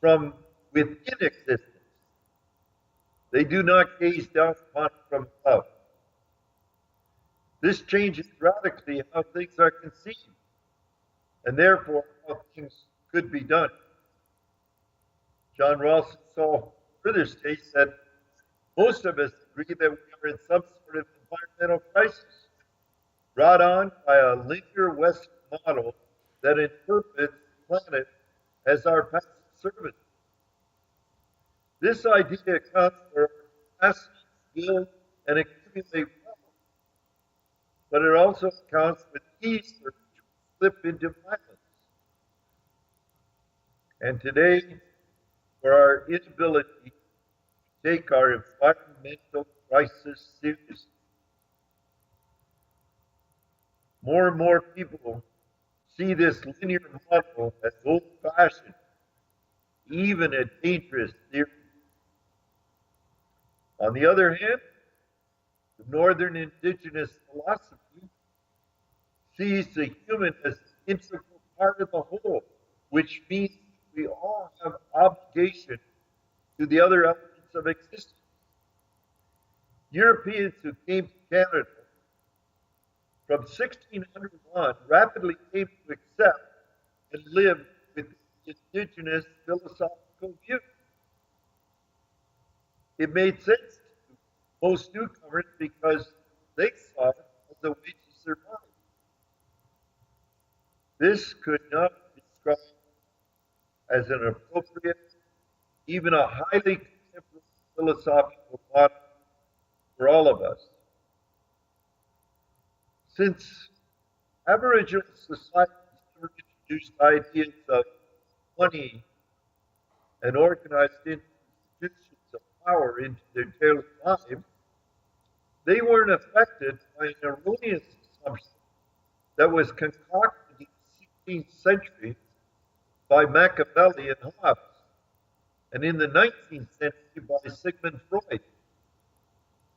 from within existence. They do not gaze down upon it from above. This changes radically how things are conceived, and therefore how things could be done. John Ralston Saul further states that most of us agree that we are in some sort of environmental crisis, brought on by a linear Western model that interprets the planet as our passive servant. This idea accounts for our capacity to build and accumulate wealth, but it also accounts for the ease for which we slip into violence. And today, for our inability to take our environmental crisis seriously, more and more people see this linear model as old-fashioned, even a dangerous theory. On the other hand, the Northern Indigenous philosophy sees the human as an integral part of the whole, which means we all have obligation to the other elements of existence. Europeans who came to Canada from 1600 on rapidly came to accept and live with the indigenous philosophical view. It made sense to most newcomers because they saw it as a way to survive. This could not be described as an appropriate, even a highly contemporary philosophical model for all of us. Since Aboriginal societies never introduced ideas of money and organized institutions of power into their daily lives, they weren't affected by an erroneous assumption that was concocted in the 16th century by Machiavelli and Hobbes, and in the 19th century by Sigmund Freud,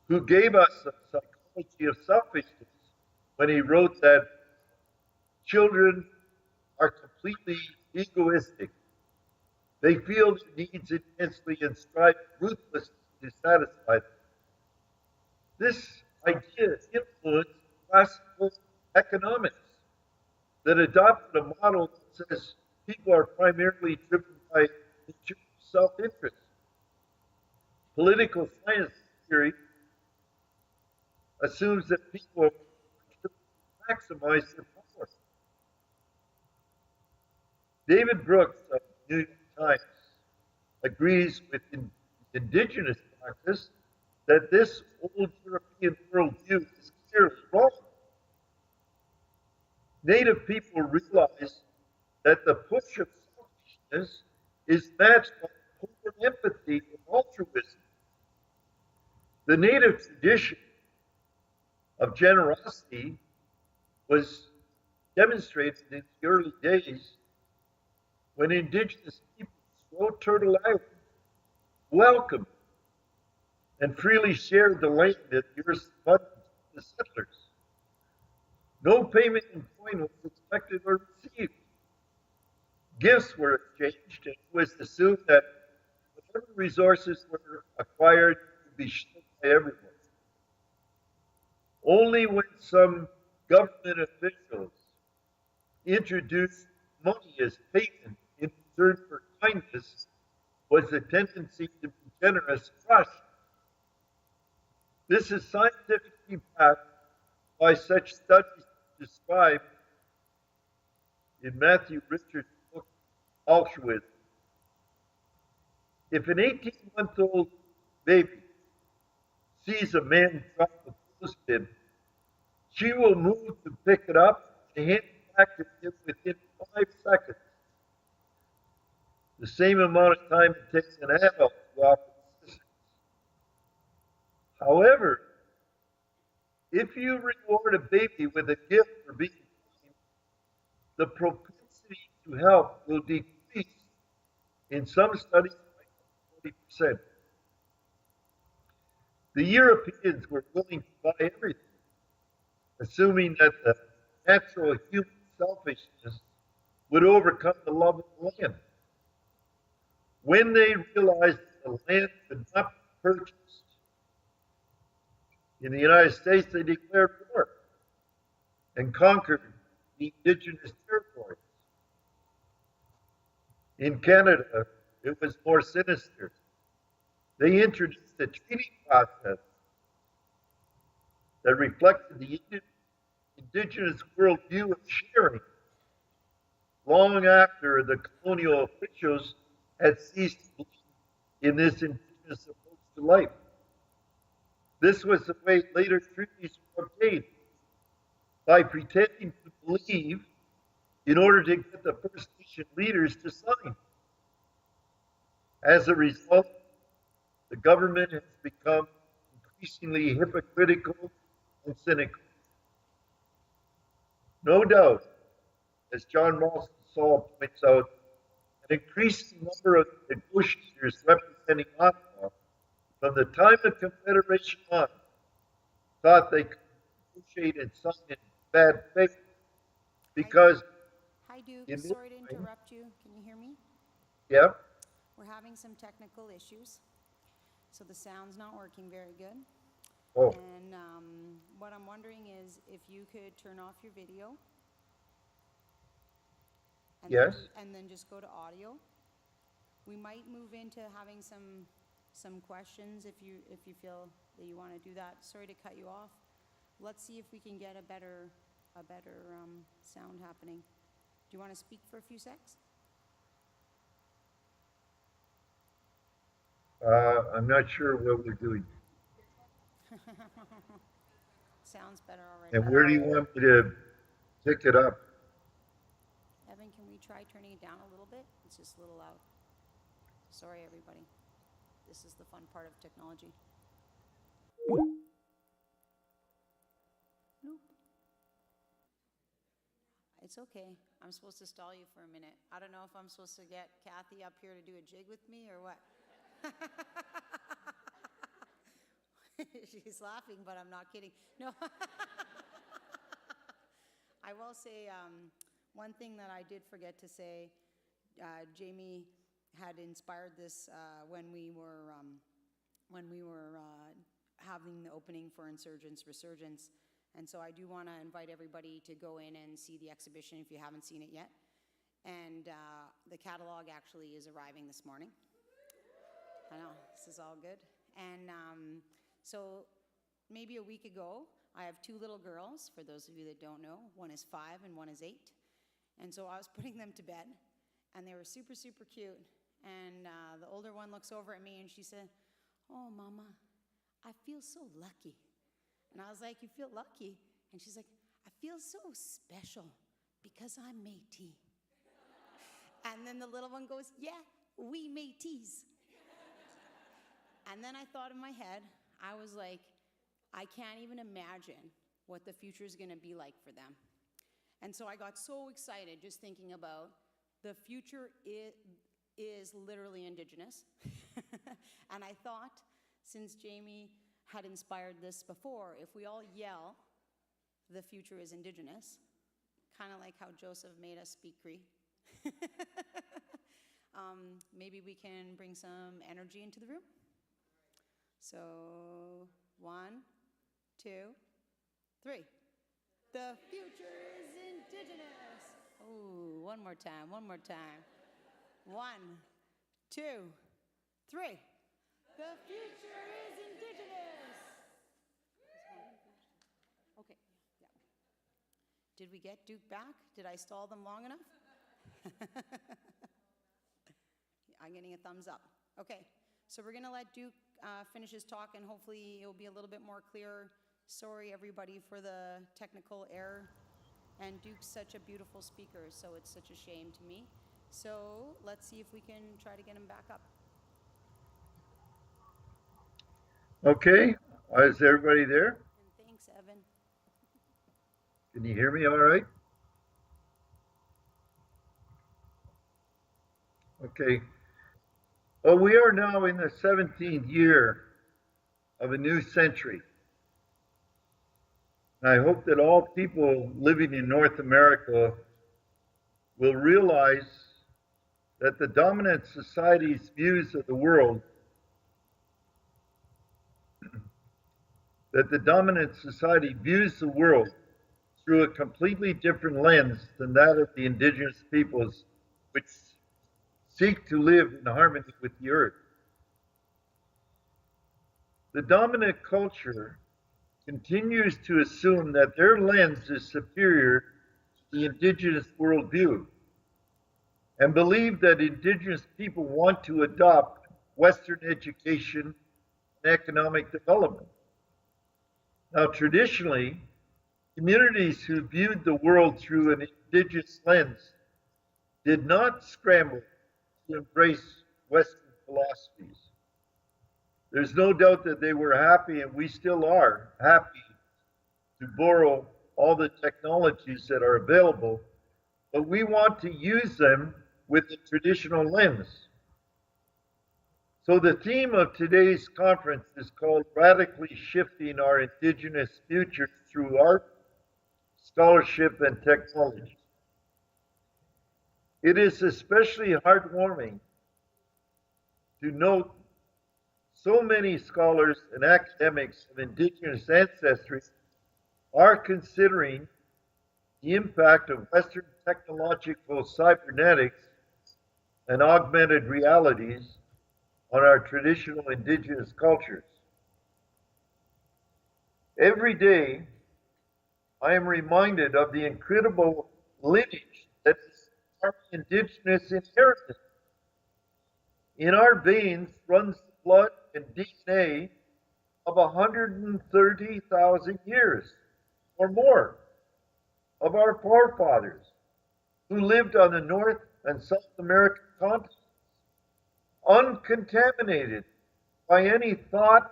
who gave us a psychology of selfishness when he wrote that children are completely egoistic. They feel their needs intensely and strive ruthlessly to satisfy them. This idea influenced classical economics that adopted a model that says people are primarily driven by self-interest. Political science theory assumes that people are maximize their power. David Brooks of the New York Times agrees with indigenous practice that this old European worldview is clearly wrong. Native people realize that the push of selfishness is matched by polar empathy and altruism. The native tradition of generosity was demonstrated in the early days when indigenous peoples throughout Turtle Island welcomed and freely shared the land that the earth's abundance to the settlers. No payment in coin was expected or received. Gifts were exchanged, and it was assumed that whatever resources were acquired would be shared by everyone. Only when some government officials introduced money as payment in return for kindness was the tendency to be generous crushed. This is scientifically backed by such studies described in Matthew Richards' book, Altruism. If an 18-month-old baby sees a man drop a clothespin, she will move to pick it up and hand it back to him within 5 seconds. The same amount of time it takes an adult to offer assistance. However, if you reward a baby with a gift for being kind, the propensity to help will decrease in some studies by 40%. The Europeans were willing to buy everything, assuming that the natural human selfishness would overcome the love of the land. When they realized that the land could not be purchased, in the United States they declared war and conquered the indigenous territories. In Canada, it was more sinister. They introduced a treaty process that reflected the indigenous worldview of sharing long after the colonial officials had ceased to believe in this indigenous approach to life. This was the way later treaties were obtained, by pretending to believe in order to get the First Nation leaders to sign. As a result, the government has become increasingly hypocritical and cynical. No doubt, as John Ralston Saul points out, an increasing number of negotiators representing Ottawa from the time of Confederation on thought they could negotiate and sign in bad faith because Hi, Duke. Sorry to interrupt you. Can you hear me? Yeah. We're having some technical issues, so the sound's not working very good. Oh. And what I'm wondering is if you could turn off your video. And Yes. and then just go to audio. We might move into having some questions if you feel that you want to do that. Sorry to cut you off. Let's see if we can get a better sound happening. Do you want to speak for a few secs? I'm not sure what we're doing. Sounds better already. And where do you want me to pick it up? Evan, can we try turning it down a little bit? It's just a little loud. Sorry, everybody. This is the fun part of technology. Nope. It's okay. I'm supposed to stall you for a minute. I don't know if I'm supposed to get Kathy up here to do a jig with me or what. She's laughing, but I'm not kidding. No. I will say one thing that I did forget to say. Jamie had inspired this when we were having the opening for Insurgents Resurgence, and so I do want to invite everybody to go in and see the exhibition if you haven't seen it yet. And the catalog actually is arriving this morning. I know, this is all good. And so maybe a week ago, I have 2 little girls, for those of you that don't know. One is 5 and one is 8. And so I was putting them to bed, and they were super, super cute. And the older one looks over at me and she said, "Oh, Mama, I feel so lucky." And I was like, "You feel lucky?" And she's like, "I feel so special because I'm Métis." And then the little one goes, "Yeah, we Métis." And then I thought in my head, I was like, I can't even imagine what the future is going to be like for them. And so I got so excited just thinking about the future is literally Indigenous. And I thought, since Jamie had inspired this before, if we all yell, "The future is Indigenous," kind of like how Joseph made us speak Cree, maybe we can bring some energy into the room. So 1, 2, 3. The future is Indigenous. Oh, one more time, one more time. 1, 2, 3. The future is Indigenous. Okay, yeah. Did we get Duke back? Did I stall them long enough? I'm getting a thumbs up. Okay, so we're gonna let Duke finish his talk, and hopefully it'll be a little bit more clear. Sorry, everybody, for the technical error. And Duke's such a beautiful speaker, so it's such a shame to me. So let's see if we can try to get him back up. Okay, is everybody there? And thanks, Evan. Can you hear me all right? Okay. Well, we are now in the 17th year of a new century. And I hope that all people living in North America will realize that the dominant society's views of the world, that the dominant society views the world through a completely different lens than that of the Indigenous peoples, which seek to live in harmony with the earth. The dominant culture continues to assume that their lens is superior to the Indigenous worldview, and believe that Indigenous people want to adopt Western education and economic development. Now, traditionally, communities who viewed the world through an Indigenous lens did not scramble to embrace Western philosophies. There's no doubt that they were happy, and we still are happy, to borrow all the technologies that are available, but we want to use them with the traditional lens. So the theme of today's conference is called Radically Shifting Our Indigenous Futures Through Art, Scholarship, and Technology. It is especially heartwarming to note so many scholars and academics of Indigenous ancestry are considering the impact of Western technological cybernetics and augmented realities on our traditional Indigenous cultures. Every day, I am reminded of the incredible lineage that is our Indigenous inheritance. In our veins runs the blood and DNA of 130,000 years or more of our forefathers who lived on the North and South American continents, uncontaminated by any thought,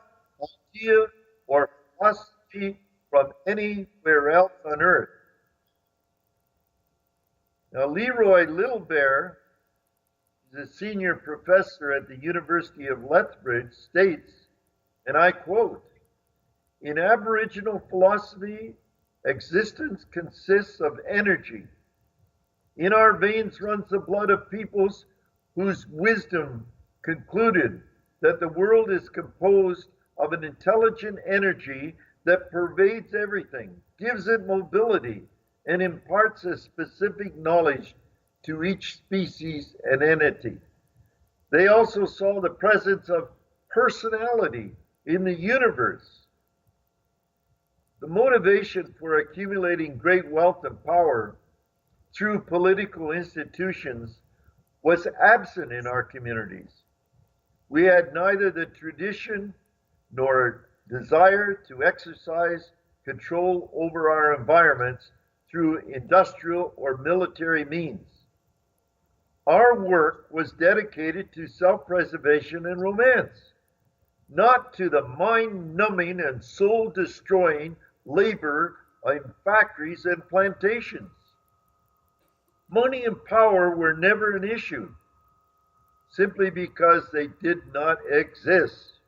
idea, or philosophy from anywhere else on earth. Now, Leroy Littlebear is a senior professor at the University of Lethbridge, states, and I quote, "In Aboriginal philosophy, existence consists of energy. In our veins runs the blood of peoples whose wisdom concluded that the world is composed of an intelligent energy that pervades everything, gives it mobility, and imparts a specific knowledge to each species and entity. They also saw the presence of personality in the universe. The motivation for accumulating great wealth and power through political institutions was absent in our communities. We had neither the tradition nor desire to exercise control over our environments through industrial or military means. Our work was dedicated to self-preservation and romance, not to the mind-numbing and soul-destroying labor in factories and plantations. Money and power were never an issue, simply because they did not exist.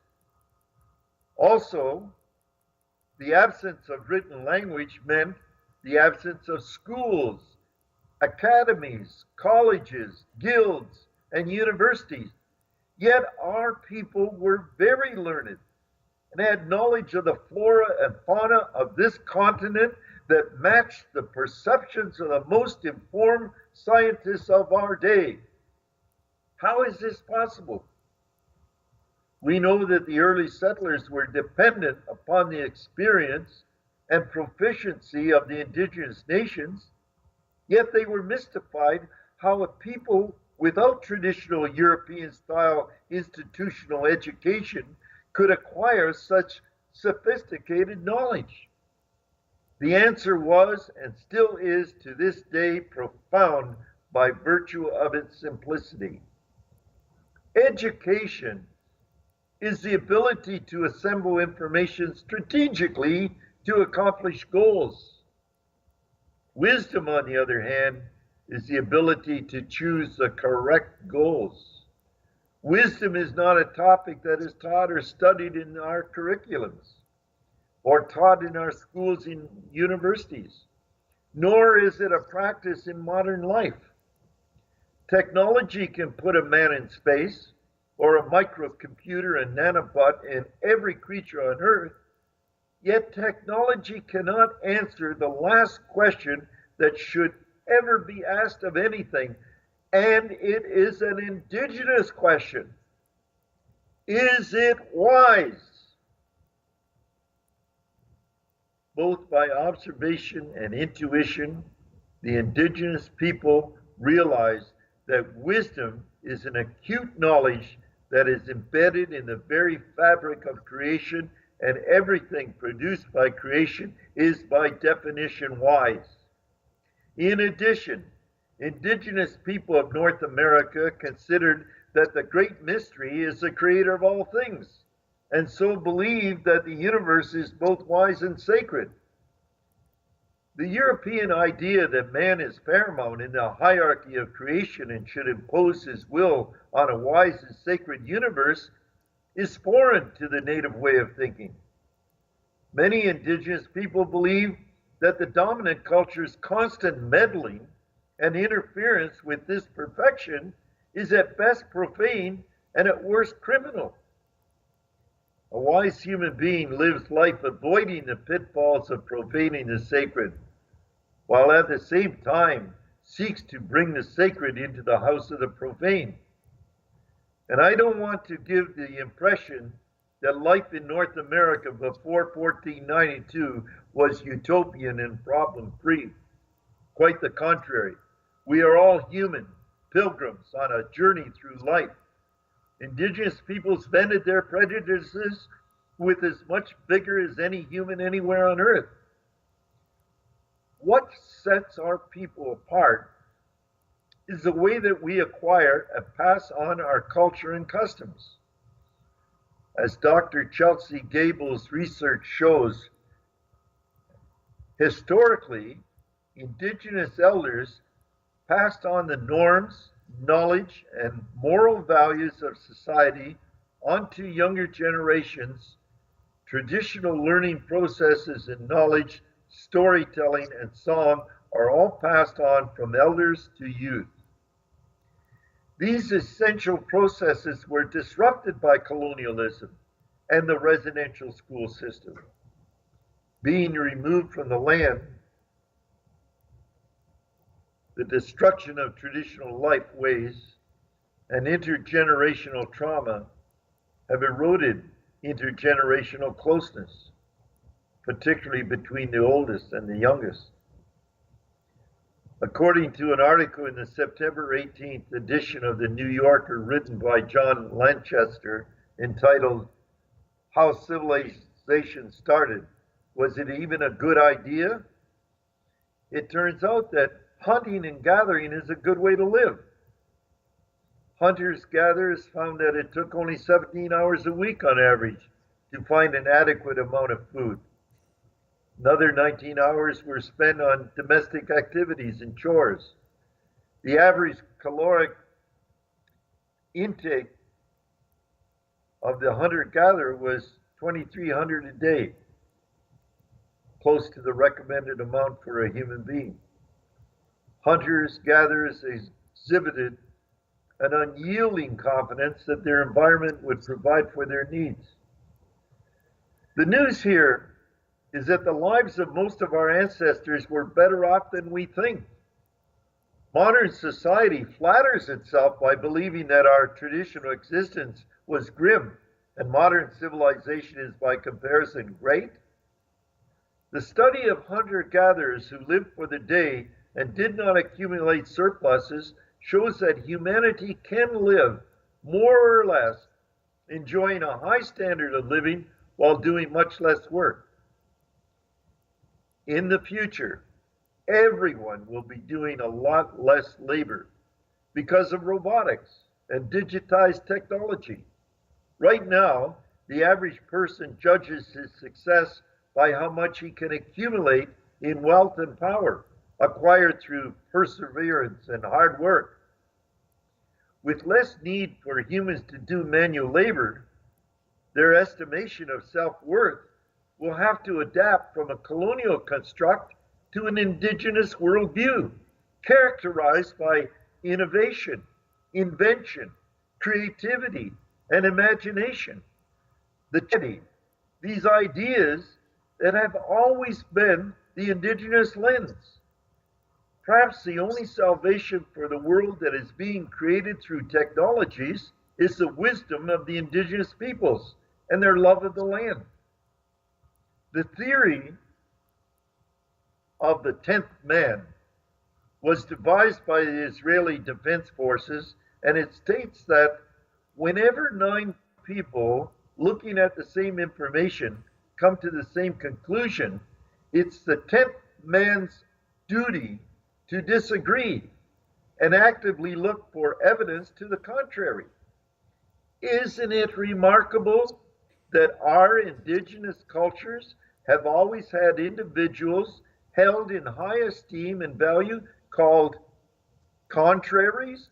Also, the absence of written language meant the absence of schools, academies, colleges, guilds, and universities. Yet our people were very learned and had knowledge of the flora and fauna of this continent that matched the perceptions of the most informed scientists of our day. How is this possible? We know that the early settlers were dependent upon the experience and proficiency of the indigenous nations, yet they were mystified how a people without traditional European-style institutional education could acquire such sophisticated knowledge. The answer was, and still is to this day, profound by virtue of its simplicity. Education is the ability to assemble information strategically to accomplish goals. Wisdom, on the other hand, is the ability to choose the correct goals. Wisdom is not a topic that is taught or studied in our curriculums or taught in our schools and universities, nor is it a practice in modern life. Technology can put a man in space or a microcomputer and nanobot in every creature on Earth, yet technology cannot answer the last question that should ever be asked of anything, and it is an indigenous question. Is it wise? Both by observation and intuition, the indigenous people realized that wisdom is an acute knowledge that is embedded in the very fabric of creation, and everything produced by creation is by definition wise. In addition, indigenous people of North America considered that the great mystery is the creator of all things, and so believed that the universe is both wise and sacred. The European idea that man is paramount in the hierarchy of creation and should impose his will on a wise and sacred universe is foreign to the native way of thinking. Many indigenous people believe that the dominant culture's constant meddling and interference with this perfection is at best profane and at worst criminal. A wise human being lives life avoiding the pitfalls of profaning the sacred, while at the same time seeks to bring the sacred into the house of the profane. And I don't want to give the impression that life in North America before 1492 was utopian and problem-free. Quite the contrary. We are all human pilgrims on a journey through life. Indigenous peoples vented their prejudices with as much vigor as any human anywhere on earth. What sets our people apart is the way that we acquire and pass on our culture and customs. As Dr. Chelsea Gable's research shows, historically, Indigenous elders passed on the norms, knowledge, and moral values of society onto younger generations. Traditional learning processes and knowledge, storytelling, and song are all passed on from elders to youth. These essential processes were disrupted by colonialism and the residential school system. Being removed from the land, the destruction of traditional life ways, and intergenerational trauma have eroded intergenerational closeness, particularly between the oldest and the youngest. According to an article in the September 18th edition of the New Yorker written by John Lanchester entitled, "How Civilization Started, Was It Even a Good Idea?" It turns out that hunting and gathering is a good way to live. Hunters-gatherers found that it took only 17 hours a week on average to find an adequate amount of food. Another 19 hours were spent on domestic activities and chores. The average caloric intake of the hunter-gatherer was 2,300 a day, close to the recommended amount for a human being. Hunters-gatherers exhibited an unyielding confidence that their environment would provide for their needs. The news here is that the lives of most of our ancestors were better off than we think. Modern society flatters itself by believing that our traditional existence was grim and modern civilization is by comparison great. The study of hunter-gatherers who lived for the day and did not accumulate surpluses shows that humanity can live more or less enjoying a high standard of living while doing much less work. In the future, everyone will be doing a lot less labor because of robotics and digitized technology. Right now, the average person judges his success by how much he can accumulate in wealth and power acquired through perseverance and hard work. With less need for humans to do manual labor, their estimation of self-worth will have to adapt from a colonial construct to an indigenous worldview, characterized by innovation, invention, creativity, and imagination. These ideas that have always been the indigenous lens. Perhaps the only salvation for the world that is being created through technologies is the wisdom of the indigenous peoples and their love of the land. The theory of the 10th man was devised by the Israeli Defense Forces, and it states that whenever 9 people looking at the same information come to the same conclusion, it's the 10th man's duty to disagree and actively look for evidence to the contrary. Isn't it remarkable that our indigenous cultures have always had individuals held in high esteem and value called contraries?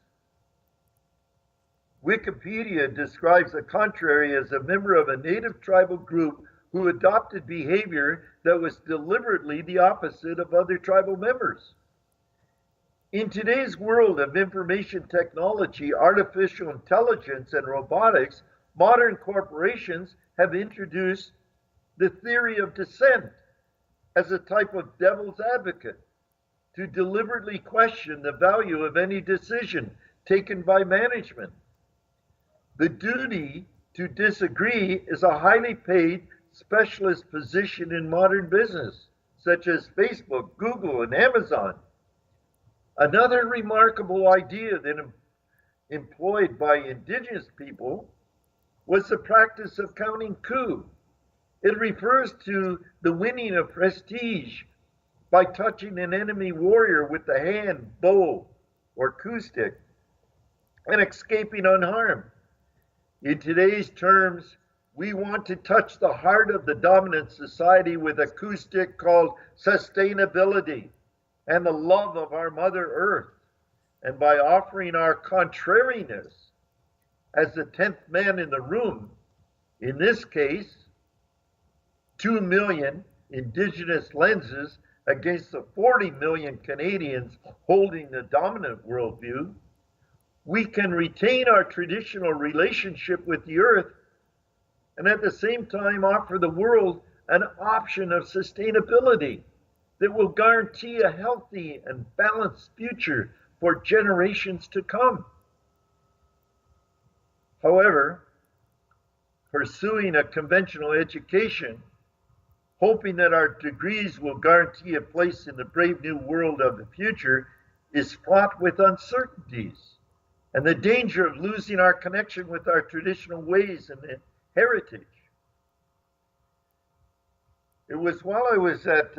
Wikipedia describes a contrary as a member of a native tribal group who adopted behavior that was deliberately the opposite of other tribal members. In today's world of information technology, artificial intelligence, and robotics, modern corporations have introduced the theory of dissent as a type of devil's advocate to deliberately question the value of any decision taken by management. The duty to disagree is a highly paid specialist position in modern business, such as Facebook, Google, and Amazon. Another remarkable idea that employed by indigenous people was the practice of counting coup. It refers to the winning of prestige by touching an enemy warrior with the hand, bow, or coup stick and escaping unharmed. In today's terms, we want to touch the heart of the dominant society with a coup stick called sustainability and the love of our Mother Earth, and by offering our contrariness as the 10th man in the room, in this case, 2 million indigenous lenses against the 40 million Canadians holding the dominant worldview, we can retain our traditional relationship with the earth and at the same time offer the world an option of sustainability that will guarantee a healthy and balanced future for generations to come. However, pursuing a conventional education, hoping that our degrees will guarantee a place in the brave new world of the future, is fraught with uncertainties and the danger of losing our connection with our traditional ways and heritage. It was while I was at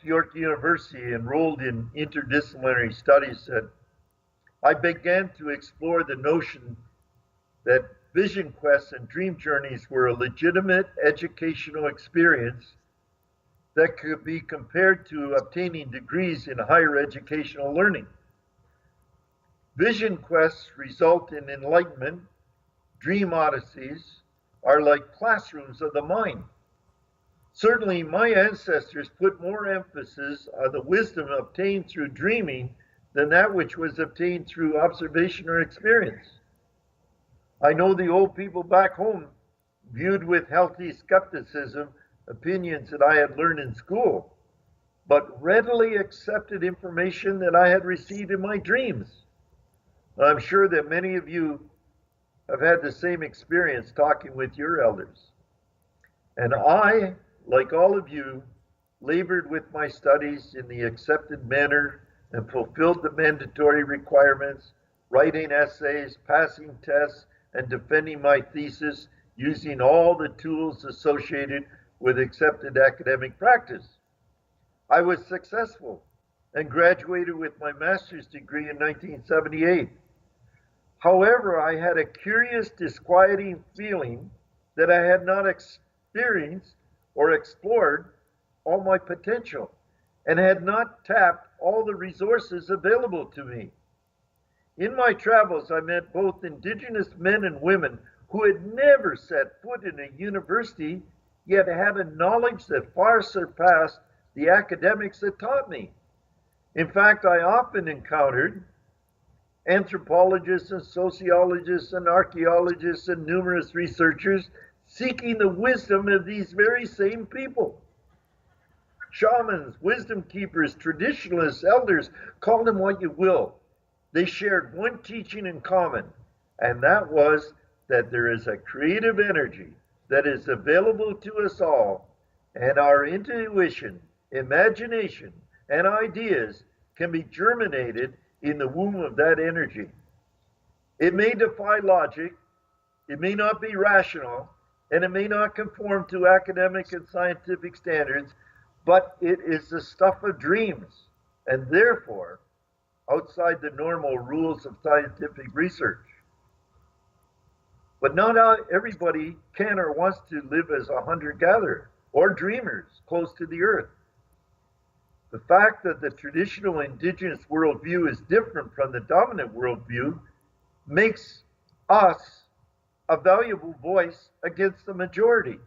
York University enrolled in interdisciplinary studies that I began to explore the notion that vision quests and dream journeys were a legitimate educational experience that could be compared to obtaining degrees in higher educational learning. Vision quests result in enlightenment. Dream odysseys are like classrooms of the mind. Certainly, my ancestors put more emphasis on the wisdom obtained through dreaming than that which was obtained through observation or experience. I know the old people back home viewed with healthy skepticism opinions that I had learned in school, but readily accepted information that I had received in my dreams. I'm sure that many of you have had the same experience talking with your elders. And I, like all of you, labored with my studies in the accepted manner and fulfilled the mandatory requirements, writing essays, passing tests, and defending my thesis using all the tools associated with accepted academic practice. I was successful and graduated with my master's degree in 1978. However, I had a curious, disquieting feeling that I had not experienced or explored all my potential and had not tapped all the resources available to me. In my travels, I met both Indigenous men and women who had never set foot in a university, yet had a knowledge that far surpassed the academics that taught me. In fact, I often encountered anthropologists and sociologists and archaeologists and numerous researchers seeking the wisdom of these very same people. Shamans, wisdom keepers, traditionalists, elders, call them what you will. They shared one teaching in common, and that was that there is a creative energy that is available to us all, and our intuition, imagination, and ideas can be germinated in the womb of that energy. It may defy logic, it may not be rational, and it may not conform to academic and scientific standards, but it is the stuff of dreams, and therefore outside the normal rules of scientific research. But not everybody can or wants to live as a hunter-gatherer or dreamers close to the earth. The fact that the traditional Indigenous worldview is different from the dominant worldview makes us a valuable voice against the majority.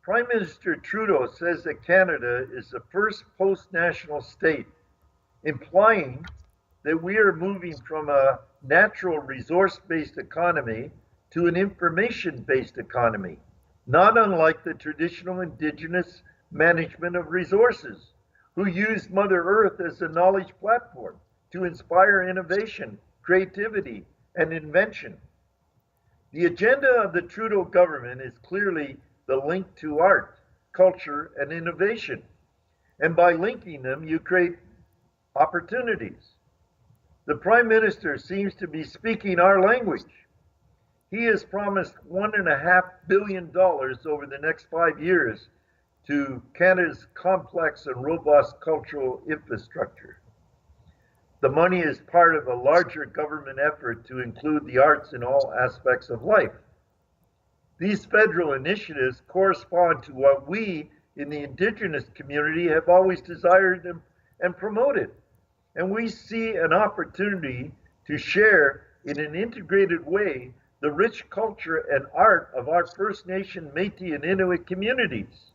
Prime Minister Trudeau says that Canada is the first post-national state, implying that we are moving from a natural resource-based economy to an information-based economy, not unlike the traditional Indigenous management of resources, who used Mother Earth as a knowledge platform to inspire innovation, creativity, and invention. The agenda of the Trudeau government is clearly the link to art, culture, and innovation. And by linking them, you create opportunities. The Prime Minister seems to be speaking our language. He has promised $1.5 billion over the next 5 years to Canada's complex and robust cultural infrastructure. The money is part of a larger government effort to include the arts in all aspects of life. These federal initiatives correspond to what we in the Indigenous community have always desired and promoted. And we see an opportunity to share in an integrated way the rich culture and art of our First Nation, Métis, and Inuit communities.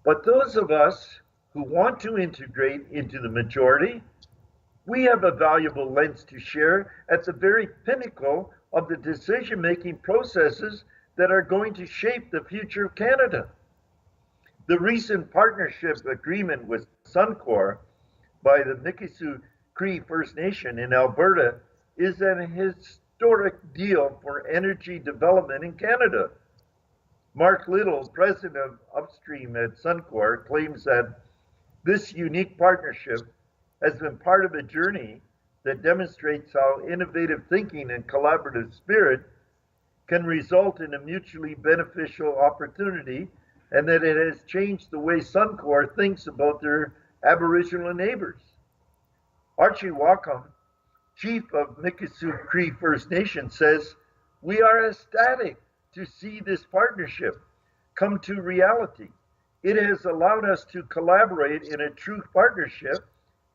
But those of us who want to integrate into the majority, we have a valuable lens to share at the very pinnacle of the decision-making processes that are going to shape the future of Canada. The recent partnership agreement with Suncor by the Mikisew Cree First Nation in Alberta is an historic deal for energy development in Canada. Mark Little, president of Upstream at Suncor, claims that this unique partnership has been part of a journey that demonstrates how innovative thinking and collaborative spirit can result in a mutually beneficial opportunity, and that it has changed the way Suncor thinks about their Aboriginal neighbors. Archie Wacom, chief of Mikisew Cree First Nation, says, "We are ecstatic to see this partnership come to reality. It has allowed us to collaborate in a true partnership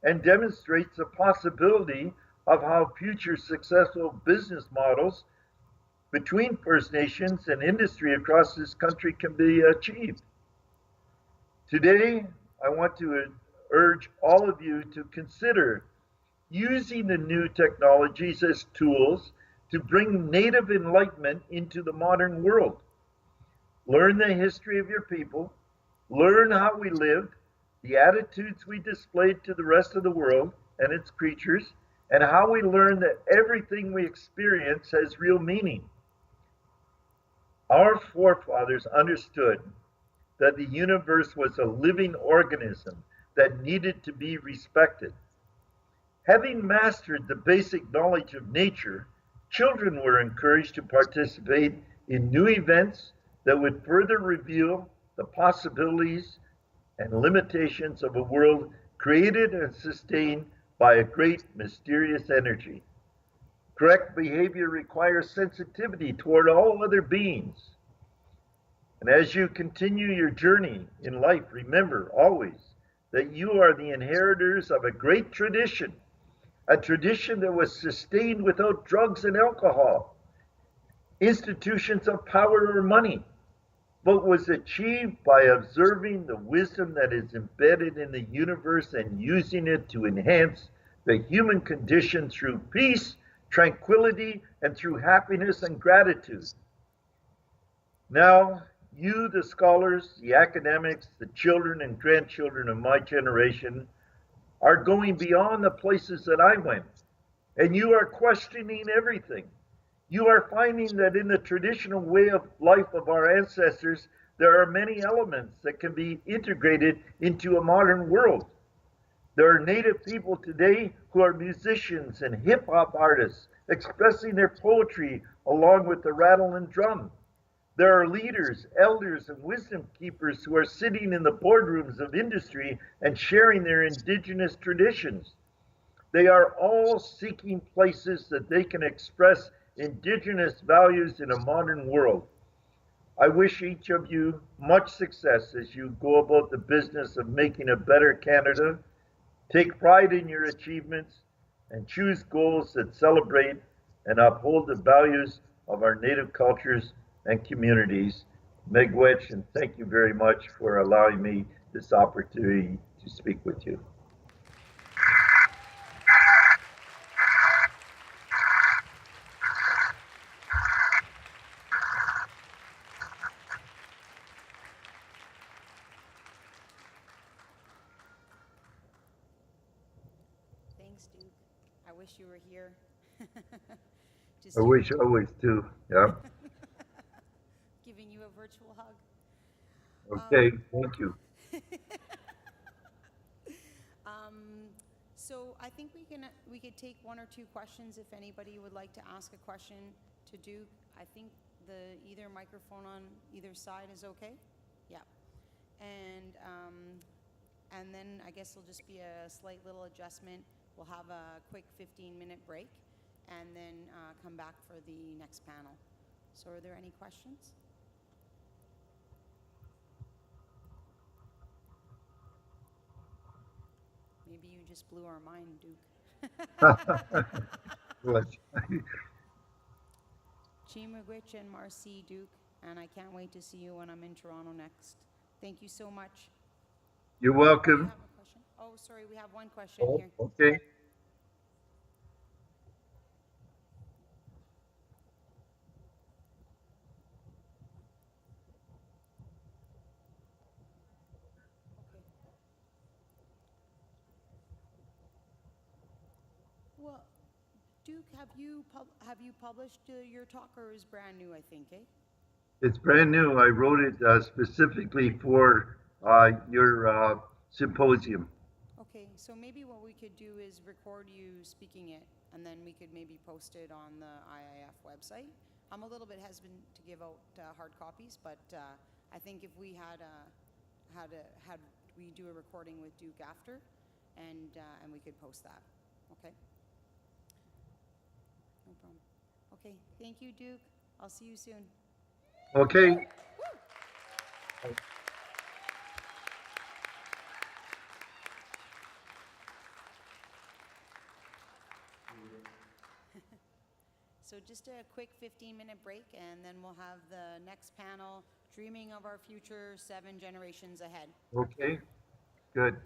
and demonstrates the possibility of how future successful business models between First Nations and industry across this country can be achieved." Today, I want to urge all of you to consider using the new technologies as tools to bring Native enlightenment into the modern world. Learn the history of your people, learn how we lived, the attitudes we displayed to the rest of the world and its creatures, and how we learn that everything we experience has real meaning. Our forefathers understood that the universe was a living organism that needed to be respected. Having mastered the basic knowledge of nature, children were encouraged to participate in new events that would further reveal the possibilities and limitations of a world created and sustained by a great mysterious energy. Correct behavior requires sensitivity toward all other beings. And as you continue your journey in life, remember always that you are the inheritors of a great tradition, a tradition that was sustained without drugs and alcohol, institutions of power or money, but was achieved by observing the wisdom that is embedded in the universe and using it to enhance the human condition through peace, tranquility, and through happiness and gratitude. Now, you, the scholars, the academics, the children and grandchildren of my generation, are going beyond the places that I went, and you are questioning everything. You are finding that in the traditional way of life of our ancestors, there are many elements that can be integrated into a modern world. There are Native people today who are musicians and hip-hop artists expressing their poetry along with the rattle and drum. There are leaders, elders, and wisdom keepers who are sitting in the boardrooms of industry and sharing their indigenous traditions. They are all seeking places that they can express indigenous values in a modern world. I wish each of you much success as you go about the business of making a better Canada. Take pride in your achievements and choose goals that celebrate and uphold the values of our Native cultures and communities. Miigwech, and thank you very much for allowing me this opportunity to speak with you. Thanks, Duke. I wish you were here. I wish I was too, yeah. Giving you a virtual hug. Okay, thank you. So I think we could take one or two questions if anybody would like to ask a question to Duke. I think either microphone on either side is okay. Yeah, and then I guess it'll just be a slight little adjustment. We'll have a quick 15-minute break, and then come back for the next panel. So are there any questions? Maybe you just blew our mind, Duke. Miigwech and Marcy, Duke, and I can't wait to see you when I'm in Toronto next. Thank you so much. You're Oh, you welcome. have a question? Oh, sorry, we have one question Oh, here. okay. Duke, have you published your talk, or is brand new? I think, eh? It's brand new. I wrote it specifically for your symposium. Okay, so maybe what we could do is record you speaking it, and then we could maybe post it on the IIF website. I'm a little bit hesitant to give out hard copies, but I think if we had we do a recording with Duke after, and we could post that. Okay. No problem. Okay, thank you, Duke. I'll see you soon. Okay. So just a quick 15-minute break, and then we'll have the next panel, Dreaming of Our Future, 7 Generations Ahead. Okay. Good.